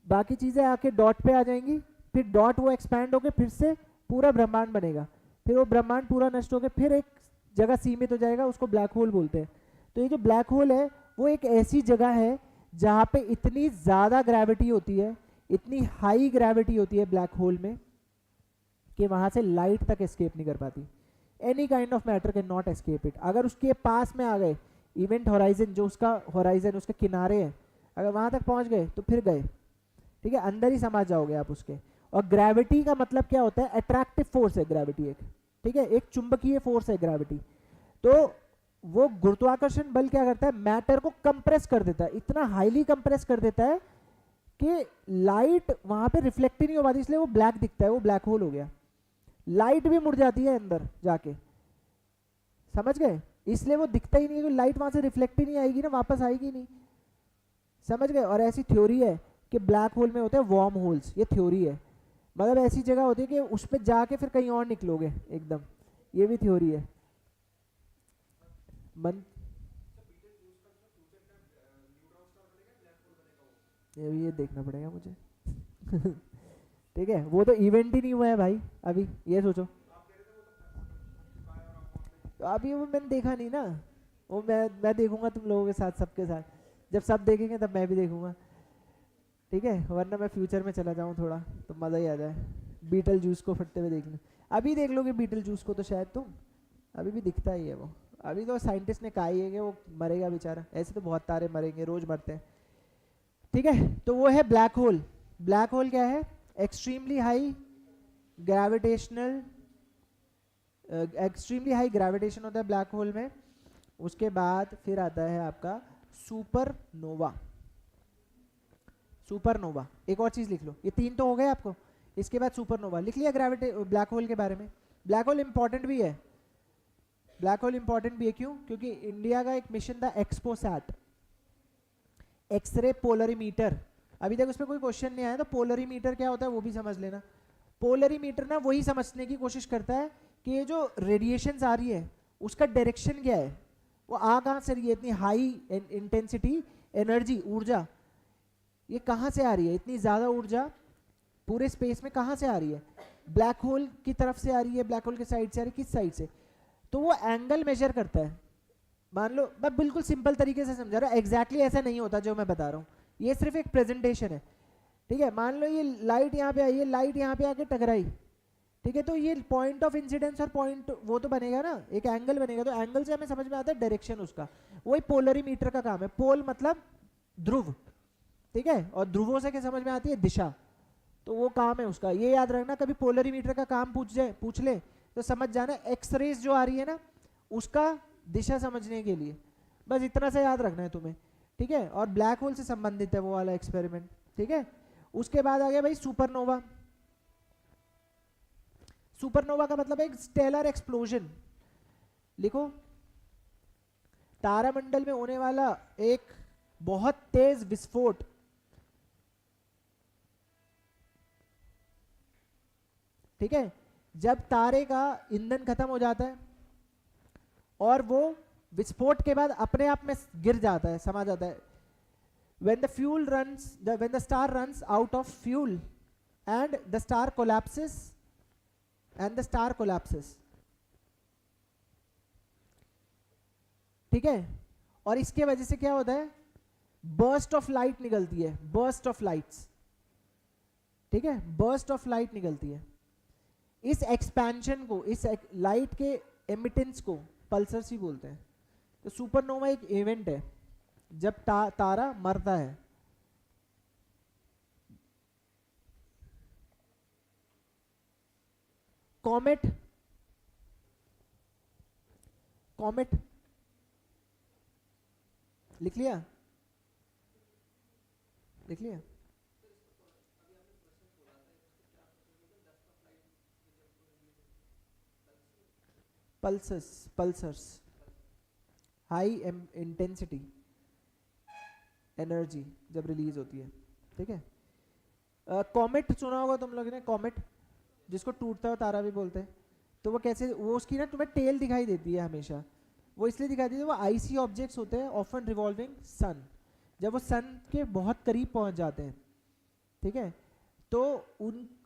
बाकी चीज़ें आके डॉट पे आ जाएंगी, फिर डॉट वो एक्सपैंड होकर फिर से पूरा ब्रह्मांड बनेगा, फिर वो ब्रह्मांड पूरा नष्ट होकर फिर एक जगह सीमित हो जाएगा, उसको ब्लैक होल बोलते हैं। तो ये जो ब्लैक होल है वो एक ऐसी जगह है जहाँ पे इतनी ज़्यादा ग्रेविटी होती है, इतनी हाई ग्रेविटी होती है ब्लैक होल में, कि वहाँ से लाइट तक एस्केप नहीं कर पाती। Any kind of matter can not escape it. अगर उसके पास में आ गए, इवेंट होराइजन, जो उसका होराइजन, उसके किनारे हैं, अगर वहाँ तक पहुँच गए तो फिर गए, ठीक है, अंदर ही समा जाओगे आप उसके। और ग्रेविटी का मतलब क्या होता है? अट्रैक्टिव फोर्स है ग्रेविटी एक, ठीक है, एक चुंबकीय फोर्स है ग्रेविटी। तो वो गुरुत्वाकर्षण बल क्या करता है? मैटर को कंप्रेस कर देता है, इतना हाईली कंप्रेस कर देता है कि लाइट वहां पे रिफ्लेक्ट ही नहीं हो पाती, इसलिए वो ब्लैक दिखता है, वो ब्लैक होल हो गया। लाइट भी मुड़ जाती है अंदर जाके, समझ गए? इसलिए वो दिखता ही नहीं है, लाइट वहां से रिफ्लेक्ट ही नहीं आएगी ना, वापस आएगी नहीं, समझ गए? और ऐसी थ्योरी है कि ब्लैक होल में होते हैं वार्म होल्स, ये थ्योरी है, मतलब ऐसी जगह होती है कि उस पर जाके फिर कहीं और निकलोगे एकदम, ये भी थ्योरी है। मन ये देखना पड़ेगा मुझे ठीक है, वो तो इवेंट ही नहीं हुआ है भाई अभी, ये सोचो। तो अभी वो मैंने देखा नहीं ना, वो मैं देखूंगा तुम लोगों के साथ, सबके साथ, जब सब देखेंगे तब मैं भी देखूंगा, ठीक है, वरना मैं फ्यूचर में चला जाऊँ थोड़ा तो मज़ा ही आ जाए, बीटल जूस को फटते हुए देख लो। अभी देख लोगे बीटल जूस को तो शायद तुम, अभी भी दिखता ही है वो। अभी तो साइंटिस्ट ने कहा ही है कि वो मरेगा बेचारा, ऐसे तो बहुत तारे मरेंगे, रोज मरते हैं। ठीक है, तो वो है ब्लैक होल। ब्लैक होल क्या है? Extremely high gravitational, extremely high gravitation होता है ब्लैक होल में। उसके बाद फिर आता है आपका सुपरनोवा। सुपरनोवा, एक और चीज लिख लो, ये तीन तो हो गए आपको। इसके बाद सुपरनोवा लिख लिया ग्रेविटे ब्लैक होल के बारे में। ब्लैक होल इंपॉर्टेंट भी है, ब्लैक होल इंपॉर्टेंट भी है क्यों? क्योंकि इंडिया का एक मिशन था एक्सपोसैट, एक्सरे पोलरीमीटर। अभी तक उसमें कोई क्वेश्चन नहीं आया, तो पोलरीमीटर क्या होता है वो भी समझ लेना। पोलरीमीटर ना वही समझने की कोशिश करता है कि ये जो रेडिएशन आ रही है उसका डायरेक्शन क्या है, वो आ कहाँ से रही है, इतनी हाई इंटेंसिटी एनर्जी, ऊर्जा ये कहाँ से आ रही है, इतनी ज़्यादा ऊर्जा पूरे स्पेस में कहाँ से आ रही है? ब्लैक होल की तरफ से आ रही है, ब्लैक होल के साइड से आ रही है, किस साइड से? तो वो एंगल मेजर करता है। मान लो मैं बिल्कुल सिंपल तरीके से समझा रहा हूँ, एग्जैक्टली ऐसा नहीं होता जो मैं बता रहा हूँ, ये सिर्फ एक प्रेजेंटेशन है। ठीक है, मान लो ये लाइट यहाँ पे आई, ये लाइट यहाँ पे आके टकराई, ठीक है, तो ये पॉइंट ऑफ इंसिडेंस और पॉइंट वो तो बनेगा ना, एक एंगल बनेगा, तो एंगल से हमें समझ में आता है डायरेक्शन उसका। वही पोलरीमीटर का काम है। पोल मतलब ध्रुव, ठीक है, और ध्रुवों से क्या समझ में आती है? दिशा। तो वो काम है उसका, ये याद रखना। कभी पोलरीमीटर का काम पूछ ले तो समझ जाना एक्सरेज जो आ रही है ना उसका दिशा समझने के लिए, बस इतना सा याद रखना है तुम्हें। ठीक है, और ब्लैक होल से संबंधित है वो वाला एक्सपेरिमेंट। ठीक है, उसके बाद आ गया भाई सुपरनोवा। सुपरनोवा का मतलब है एक स्टेलर एक्सप्लोजन। लिखो, तारामंडल में होने वाला एक बहुत तेज विस्फोट। ठीक है, जब तारे का ईंधन खत्म हो जाता है और वो विस्फोट के बाद अपने आप में गिर जाता है, समा जाता है। when the star runs out of fuel and the star collapses, ठीक है, और इसके वजह से क्या होता है? बर्स्ट ऑफ लाइट निकलती है, बर्स्ट ऑफ लाइट्स। ठीक है, बर्स्ट ऑफ लाइट निकलती है। इस एक्सपेंशन को, इस लाइट के एमिटेंस को पल्सर्स ही बोलते हैं। तो सुपरनोवा एक इवेंट है जब तारा मरता है। कॉमेट, कॉमेट लिख लिया, लिख लिया। पल्सर्स हाई इंटेंसिटी एनर्जी जब रिलीज होती है। ठीक है, कॉमेट सुना होगा तुम लोगों ने, कॉमेट जिसको टूटता हुआ तारा भी बोलते हैं। तो वो कैसे, वो उसकी ना तुम्हें टेल दिखाई देती है हमेशा। वो इसलिए दिखाई देती है, वो आईसी ऑब्जेक्ट्स होते हैं ऑफन रिवॉल्विंग सन। जब वो सन के बहुत करीब पहुंच जाते हैं, ठीक है, तो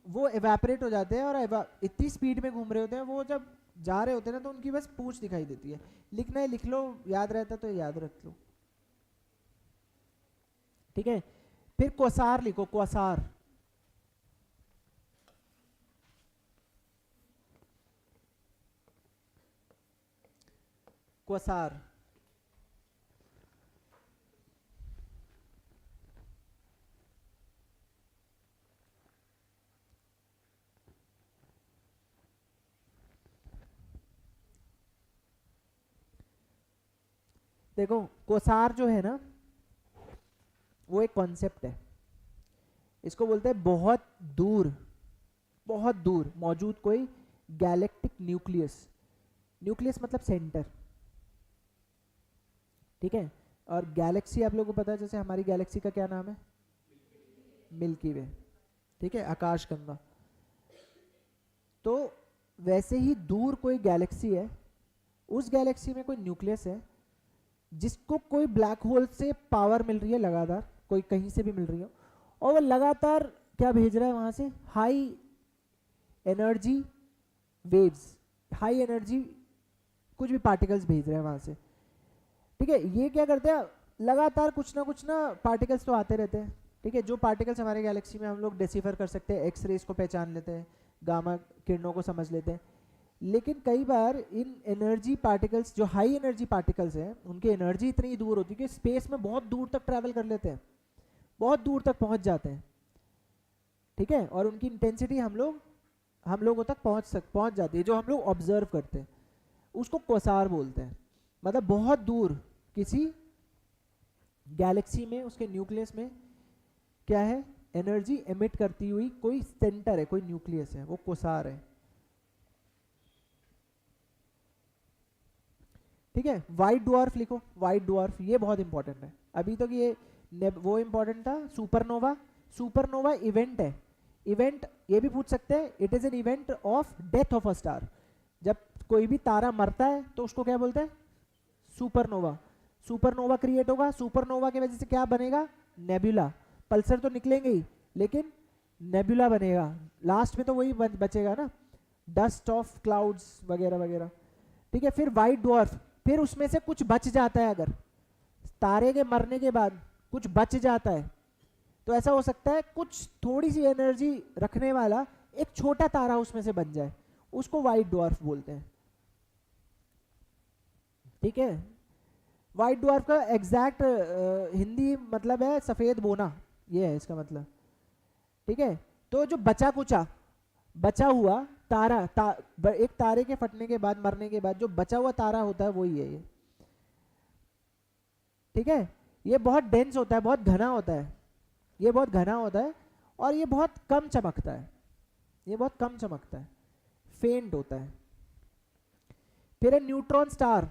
वो एवेपोरेट हो जाते हैं और इतनी स्पीड में घूम रहे होते हैं, वो जब जा रहे होते हैं ना तो उनकी बस पूंछ दिखाई देती है। लिखना है लिख लो, याद रहता तो याद रख लो। ठीक है, फिर क्वासार लिखो, क्वासार। क्वासार देखो, क्वासार जो है ना वो एक कॉन्सेप्ट है। इसको बोलते हैं बहुत दूर मौजूद कोई गैलेक्टिक न्यूक्लियस। न्यूक्लियस मतलब सेंटर। ठीक है, और गैलेक्सी आप लोगों को पता है, जैसे हमारी गैलेक्सी का क्या नाम है? मिल्की वे। ठीक है, आकाश गंगा। तो वैसे ही दूर कोई गैलेक्सी है, उस गैलेक्सी में कोई न्यूक्लियस है जिसको कोई ब्लैक होल से पावर मिल रही है लगातार, कोई कहीं से भी मिल रही हो, और वो लगातार क्या भेज रहा है वहां से? High energy waves, high energy कुछ भी पार्टिकल्स भेज रहे हैं वहां से। ठीक है, ये क्या करते हैं? लगातार कुछ ना पार्टिकल्स तो आते रहते हैं। ठीक है, जो पार्टिकल्स हमारे गैलेक्सी में हम लोग डिसिफर कर सकते हैं, एक्स रेज को पहचान लेते हैं, गामा किरणों को समझ लेते हैं, लेकिन कई बार इन एनर्जी पार्टिकल्स, जो हाई एनर्जी पार्टिकल्स हैं, उनकी एनर्जी इतनी दूर होती है कि स्पेस में बहुत दूर तक ट्रैवल कर लेते हैं, बहुत दूर तक पहुंच जाते हैं, ठीक है, और उनकी इंटेंसिटी हम लोगों तक पहुंच जाती है, जो हम लोग ऑब्जर्व करते हैं, उसको क्वासार बोलते हैं। मतलब बहुत दूर किसी गैलेक्सी में, उसके न्यूक्लियस में क्या है, एनर्जी एमिट करती हुई कोई सेंटर है, कोई न्यूक्लियस है, वो क्वासार है। ठीक है, वाइट डवार्फ लिखो, वाइट डवार्फ ये बहुत इंपॉर्टेंट है। अभी तक ये वो इंपॉर्टेंट था, सुपरनोवा, सुपरनोवा इवेंट है, इवेंट ये भी पूछ सकते हैं, it is an event of death of a star. जब कोई भी तारा मरता है तो उसको क्या बोलते हैं, सुपरनोवा। सुपरनोवा क्रिएट होगा, सुपरनोवा की वजह से क्या बनेगा, नेबुला। पल्सर तो निकलेंगे ही, लेकिन नेबुला बनेगा, लास्ट में तो वही बचेगा ना, डस्ट ऑफ क्लाउड्स वगैरह वगैरह। ठीक है, फिर वाइट डवार्फ, फिर उसमें से कुछ बच जाता है, अगर तारे के मरने के बाद कुछ बच जाता है तो ऐसा हो सकता है कुछ थोड़ी सी एनर्जी रखने वाला एक छोटा तारा उसमें से बन जाए, उसको वाइट डवार्फ बोलते हैं। ठीक है, वाइट डवार्फ का एग्जैक्ट हिंदी मतलब है सफेद बोना, ये है इसका मतलब। ठीक है, तो जो बचा हुआ तारा एक तारे के फटने के बाद, मरने के बाद जो बचा हुआ तारा होता है वही है ये। ठीक है, ये बहुत डेंस होता है, बहुत घना होता है, ये बहुत घना होता है, और ये बहुत कम चमकता है, ये बहुत कम चमकता है, फेंट होता है। फिर है न्यूट्रॉन स्टार।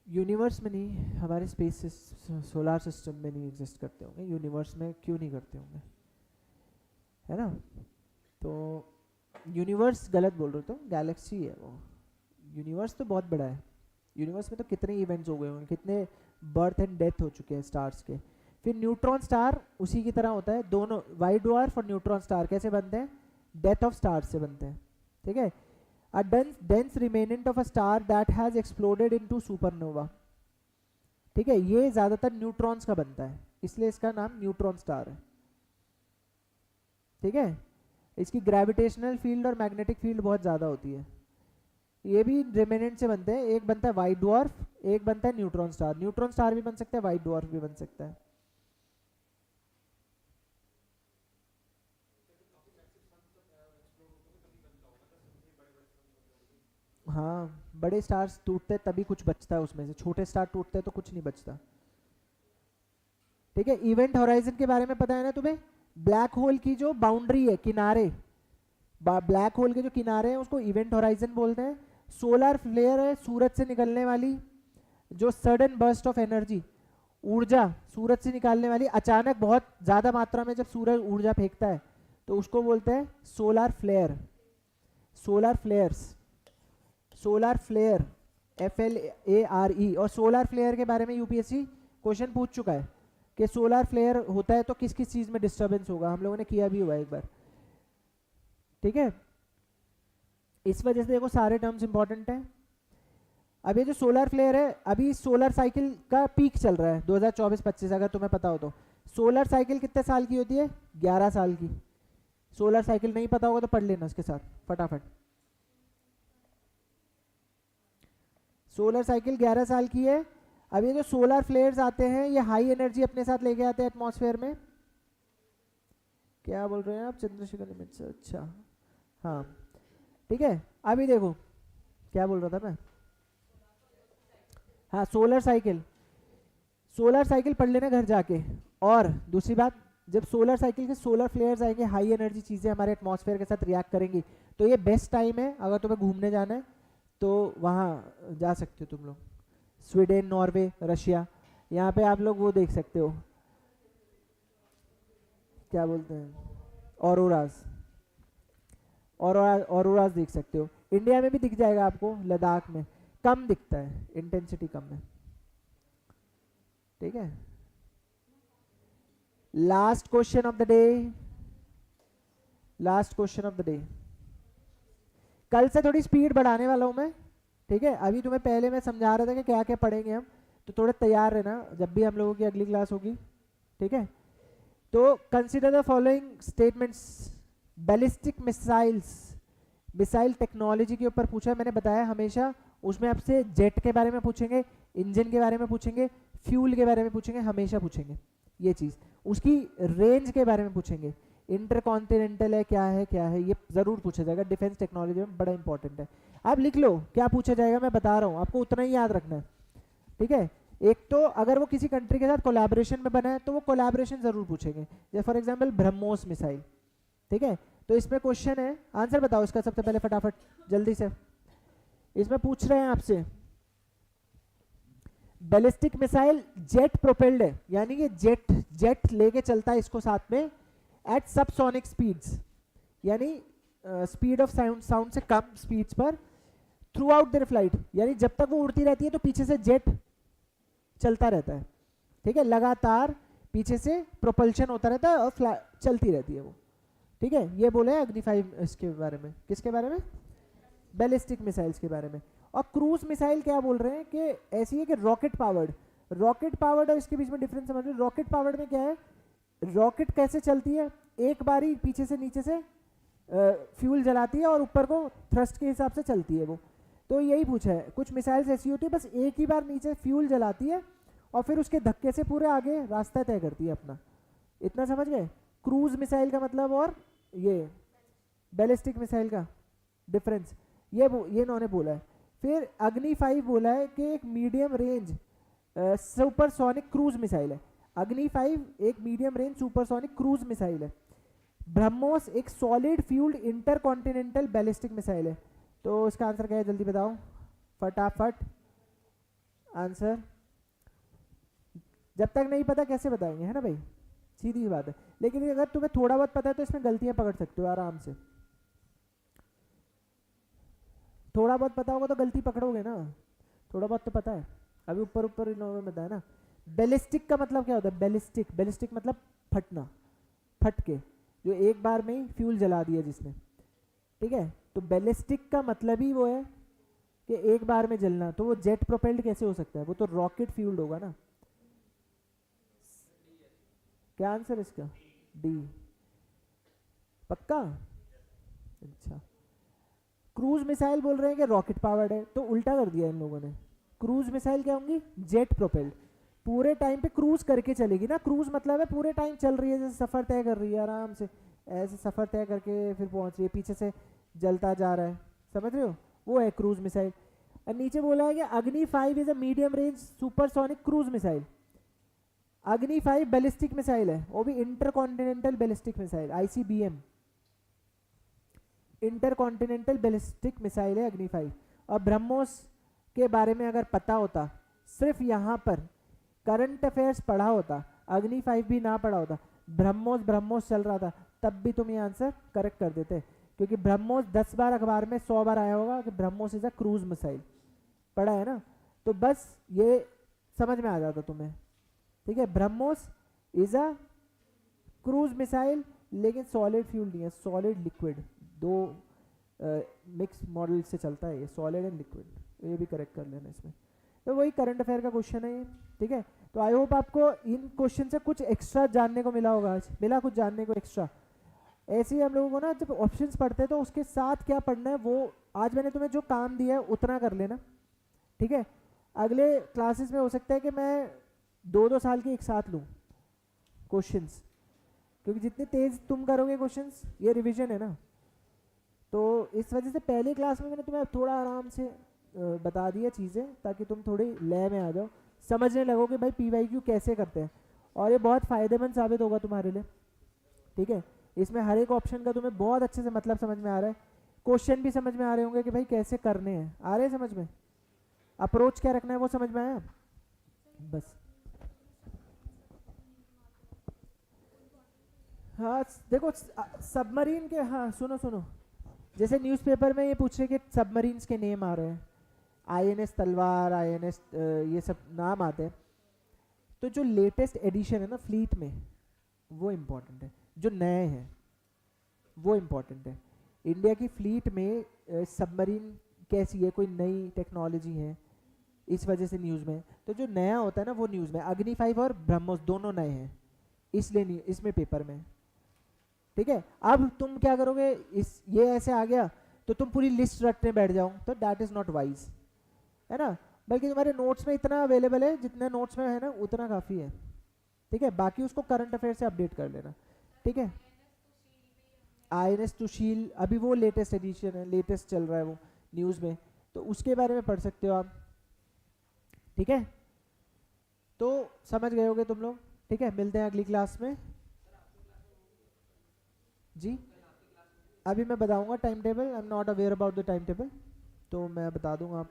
यूनिवर्स में नहीं, हमारे स्पेस सोलार सिस्टम में नहीं एग्जिस्ट करते होंगे, यूनिवर्स में क्यों नहीं करते होंगे, है ना। तो यूनिवर्स गलत बोल रहे हो, तो गैलेक्सी है वो, यूनिवर्स तो बहुत बड़ा है, यूनिवर्स में तो कितने इवेंट्स हो गए होंगे, कितने बर्थ एंड डेथ हो चुके हैं स्टार्स के। फिर न्यूट्रॉन स्टार उसी की तरह होता है, दोनों वाइट डवार्फ और न्यूट्रॉन स्टार कैसे बनते हैं, डेथ ऑफ स्टार से बनते हैं। ठीक है, a dense remnant of a star that has exploded into supernova। ठीक है, ये ज्यादातर न्यूट्रॉन्स का बनता है, इसलिए इसका नाम न्यूट्रॉन स्टार है। ठीक है, इसकी ग्रेविटेशनल फील्ड और मैग्नेटिक फील्ड बहुत ज्यादा होती है। ये भी रिमेनेंट से बनते हैं, एक बनता है वाइट डवार्फ, एक बनता है न्यूट्रॉन स्टार। न्यूट्रॉन स्टार भी बन सकता है, वाइट डवार्फ भी बन सकता है। हाँ, बड़े स्टार्स टूटते तभी कुछ बचता है उसमें से, छोटे स्टार टूटते तो कुछ नहीं बचता। ठीक है, इवेंट होराइजन के बारे में पता है ना तुम्हें, ब्लैक होल की जो बाउंड्री है, किनारे, ब्लैक होल के जो किनारे हैं उसको इवेंट होराइजन बोलते हैं। सोलर फ्लेयर है, सूरज से निकलने वाली जो सडन बर्स्ट ऑफ एनर्जी, ऊर्जा सूरज से निकालने वाली, अचानक बहुत ज्यादा मात्रा में जब सूरज ऊर्जा फेंकता है तो उसको बोलते हैं solar flare, solar flares, solar flare, FLARE। और सोलर फ्लेयर के बारे में यूपीएससी क्वेश्चन पूछ चुका है कि सोलर फ्लेयर होता है तो किस किस चीज में डिस्टर्बेंस होगा, हम लोगों ने किया भी हुआ एक बार। ठीक है, इस वजह से देखो सारे टर्म्स इंपॉर्टेंट हैं। अब ये जो सोलर फ्लेयर है, अभी सोलर साइकिल का पीक चल रहा है 2024-25, अगर तुम्हें पता हो तो। सोलर साइकिल कितने साल की होती है, 11 साल की। सोलर साइकिल नहीं पता होगा तो पढ़ लेना इसके साथ फटाफट। सोलर साइकिल 11 साल की है। अब ये जो सोलर फ्लेयर्स आते हैं ये हाई एनर्जी अपने साथ लेके आते हैं एटमॉस्फेयर में। क्या बोल रहे हैं आप, चंद्रशेखर लिमिट से, अच्छा हाँ ठीक है। अभी देखो क्या बोल रहा था मैं, हाँ सोलर साइकिल, सोलर साइकिल पढ़ लेना घर जाके। और दूसरी बात, जब सोलर साइकिल के सोलर फ्लेयर्स आएंगे, हाई एनर्जी चीज़ें हमारे एटमॉस्फेयर के साथ रिएक्ट करेंगी, तो ये बेस्ट टाइम है अगर तुम्हें घूमने जाना है तो वहाँ जा सकते हो तुम लोग, स्वीडन, नॉर्वे, रशिया, यहाँ पे आप लोग वो देख सकते हो, क्या बोलते हैं, ऑरोरास, ऑरोरास देख सकते हो। इंडिया में भी दिख जाएगा आपको, लद्दाख में कम दिखता है, इंटेंसिटी कम है। ठीक है, last question of the day, last question of the day. कल से थोड़ी स्पीड बढ़ाने वाला हूं मैं, ठीक है। अभी तुम्हें पहले मैं समझा रहा था कि क्या क्या पढ़ेंगे हम, तो थोड़े तैयार रहना जब भी हम लोगों की अगली क्लास होगी, ठीक है। तो consider the following statements. Ballistic missiles, missile technology के ऊपर पूछा है, मैंने बताया हमेशा उसमें आपसे जेट के बारे में पूछेंगे, इंजन के बारे में पूछेंगे, फ्यूल के बारे में पूछेंगे, हमेशा पूछेंगे ये चीज़। उसकी रेंज के बारे में पूछेंगे, इंटरकॉन्टिनेंटल है क्या है, ये ज़रूर पूछा जाएगा। डिफेंस टेक्नोलॉजी में बड़ा इंपॉर्टेंट है। आप लिख लो क्या पूछा जाएगा, मैं बता रहा हूँ आपको, उतना ही याद रखना है, ठीक है। एक तो अगर वो किसी कंट्री के साथ कोलैबोरेशन में बना है तो वो कोलैबोरेशन ज़रूर पूछेंगे, जैसे फॉर एग्जाम्पल ब्रह्मोस मिसाइल, ठीक है। तो इसमें क्वेश्चन है, आंसर बताओ इसका सबसे पहले फटाफट जल्दी से। इसमें पूछ रहे हैं आपसे बैलिस्टिक मिसाइल जेट प्रोपेल्ड है, यानी कि जेट लेके चलता है इसको साथ में, एट सबसोनिक स्पीड्स, यानी स्पीड ऑफ साउंड से कम स्पीड्स पर, थ्रू आउट देयर फ्लाइट, यानी जब तक वो उड़ती रहती है तो पीछे से जेट चलता रहता है, ठीक है। लगातार पीछे से प्रोपल्शन होता रहता है और चलती रहती है वो, ठीक है। ये बोले अग्नि 5 इसके बारे में, किसके बारे में, बैलिस्टिक मिसाइल्स के बारे में। और क्रूज मिसाइल क्या बोल रहे हैं कि ऐसी है कि रॉकेट पावर्ड और इसके बीच में डिफरेंस समझ लो। रॉकेट पावर्ड में क्या है, रॉकेट कैसे चलती है, एक बारी पीछे से नीचे से फ्यूल जलाती है और ऊपर को थ्रस्ट के हिसाब से चलती है वो, तो यही पूछा है। कुछ मिसाइल्स ऐसी होती है बस एक ही बार नीचे फ्यूल जलाती है और फिर उसके धक्के से पूरे आगे रास्ता तय करती है अपना, इतना समझ गए। क्रूज मिसाइल का मतलब और ये बैलिस्टिक मिसाइल का डिफरेंस, ये इन्होंने बोला है। फिर अग्नि 5 बोला है कि एक medium range supersonic cruise missile है। अग्नि 5 एक medium range supersonic cruise missile है। ब्रह्मोस एक solid fuelled intercontinental ballistic missile है। तो इसका आंसर क्या है जल्दी बताओ फटाफट आंसर। जब तक नहीं पता कैसे बताएंगे, है ना भाई, सीधी बात है। लेकिन अगर तुम्हें थोड़ा बहुत पता है तो इसमें गलतियां पकड़ सकते हो आराम से। थोड़ा बहुत पता होगा तो गलती पकड़ोगे ना, थोड़ा बहुत तो पता है। अभी ऊपर ऊपर इन्होंने बताया ना। बैलिस्टिक का मतलब क्या होता है, बैलिस्टिक मतलब फटना, फट के, जो एक बार में ही फ्यूल जला दिया जिसने, ठीक है। तो बैलिस्टिक का मतलब ही वो है कि एक बार में जलना, तो वो जेट प्रोपेल्ड कैसे हो सकता है, वो तो रॉकेट फ्यूल्ड होगा ना। क्या आंसर इसका, डी पक्का। अच्छा, क्रूज मिसाइल बोल रहे हैं कि रॉकेट पावर्ड है, तो उल्टा कर दिया इन लोगों ने। क्रूज मिसाइल क्या होंगी, जेट प्रोपेल्ड, पूरे टाइम पे क्रूज करके चलेगी ना। क्रूज मतलब है पूरे टाइम चल रही है, जैसे सफर तय कर रही है आराम से, ऐसे सफर तय करके फिर पहुंच रही है, पीछे से जलता जा रहा है, समझ रहे हो, वो है क्रूज मिसाइल। और नीचे बोला है कि अग्नि 5 is a medium range supersonic cruise missile. अग्नि 5 बैलिस्टिक मिसाइल है, वो भी intercontinental ballistic missile, ICBM, intercontinental ballistic missile है अग्नि 5। और ब्रह्मोस के बारे में अगर पता होता, सिर्फ यहाँ पर करंट अफेयर्स पढ़ा होता, अग्नि 5 भी ना पढ़ा होता, ब्रह्मोस चल रहा था, तब भी तुम ये आंसर करेक्ट कर देते, क्योंकि ब्रह्मोस 10 बार अखबार में 100 बार आया होगा कि BrahMos is a cruise missile, पढ़ा है ना। तो बस ये समझ में आ जाता तुम्हें, ठीक है। BrahMos is a cruise missile, लेकिन सॉलिड फ्यूल नहीं है, सॉलिड लिक्विड, दो मिक्स मॉडल से चलता है ये, सॉलिड एंड लिक्विड, ये भी करेक्ट कर लेना इसमें। तो वही करंट अफेयर का क्वेश्चन है ये, ठीक है। तो आई होप आपको इन क्वेश्चन से कुछ एक्स्ट्रा जानने को मिला होगा, आज मिला कुछ जानने को एक्स्ट्रा। ऐसे ही हम लोगों को ना जब ऑप्शंस पढ़ते हैं तो उसके साथ क्या पढ़ना है वो आज मैंने तुम्हें जो काम दिया है उतना कर लेना, ठीक है। अगले क्लासेस में हो सकता है कि मैं 2-2 साल के एक साथ लूँ क्वेश्चंस, क्योंकि जितने तेज तुम करोगे क्वेश्चंस, ये रिवीजन है ना, तो इस वजह से पहली क्लास में मैंने तुम्हें थोड़ा आराम से बता दिया चीज़ें, ताकि तुम थोड़ी लय में आ जाओ, समझने लगो कि भाई PYQ कैसे करते हैं, और ये बहुत फ़ायदेमंद साबित होगा तुम्हारे लिए, ठीक है। इसमें हर एक ऑप्शन का तुम्हें बहुत अच्छे से मतलब समझ में आ रहा है, क्वेश्चन भी समझ में आ रहे होंगे कि भाई कैसे करने हैं, आ रहे हैं समझ में, अप्रोच क्या रखना है वो समझ में आया बस। हाँ देखो सबमरीन के, हाँ सुनो, जैसे न्यूज़पेपर में ये पूछ रहे कि सबमरीन्स के नेम आ रहे हैं, INS तलवार, INS ये सब नाम आते हैं, तो जो लेटेस्ट एडिशन है ना फ्लीट में, वो इम्पोर्टेंट है, जो नए हैं वो इम्पोर्टेंट है। इंडिया की फ्लीट में सबमरीन कैसी है, कोई नई टेक्नोलॉजी है, इस वजह से न्यूज़ में। तो जो नया होता है ना वो न्यूज़ में। अग्नि 5 और ब्रह्मोस दोनों नए हैं, इसलिए नहीं इसमें पेपर में। ठीक है, अब तुम क्या करोगे, इस ये ऐसे आ गया तो तुम पूरी लिस्ट रखने बैठ जाओ, तो दैट इज़ नॉट वाइज, है ना। बल्कि तुम्हारे नोट्स में इतना अवेलेबल है, जितने नोट्स में है ना उतना काफ़ी है। ठीक है, बाकी उसको करंट अफेयर से अपडेट कर लेना। ठीक है, INS सुशील अभी वो लेटेस्ट एडिशन है, लेटेस्ट चल रहा है वो न्यूज़ में, तो उसके बारे में पढ़ सकते हो आप। ठीक है, तो समझ गए होगे तुम लोग। ठीक है, मिलते हैं अगली क्लास में जी। अभी मैं बताऊंगा time table, I am not aware about the time table, तो मैं बता दूंगा आपको।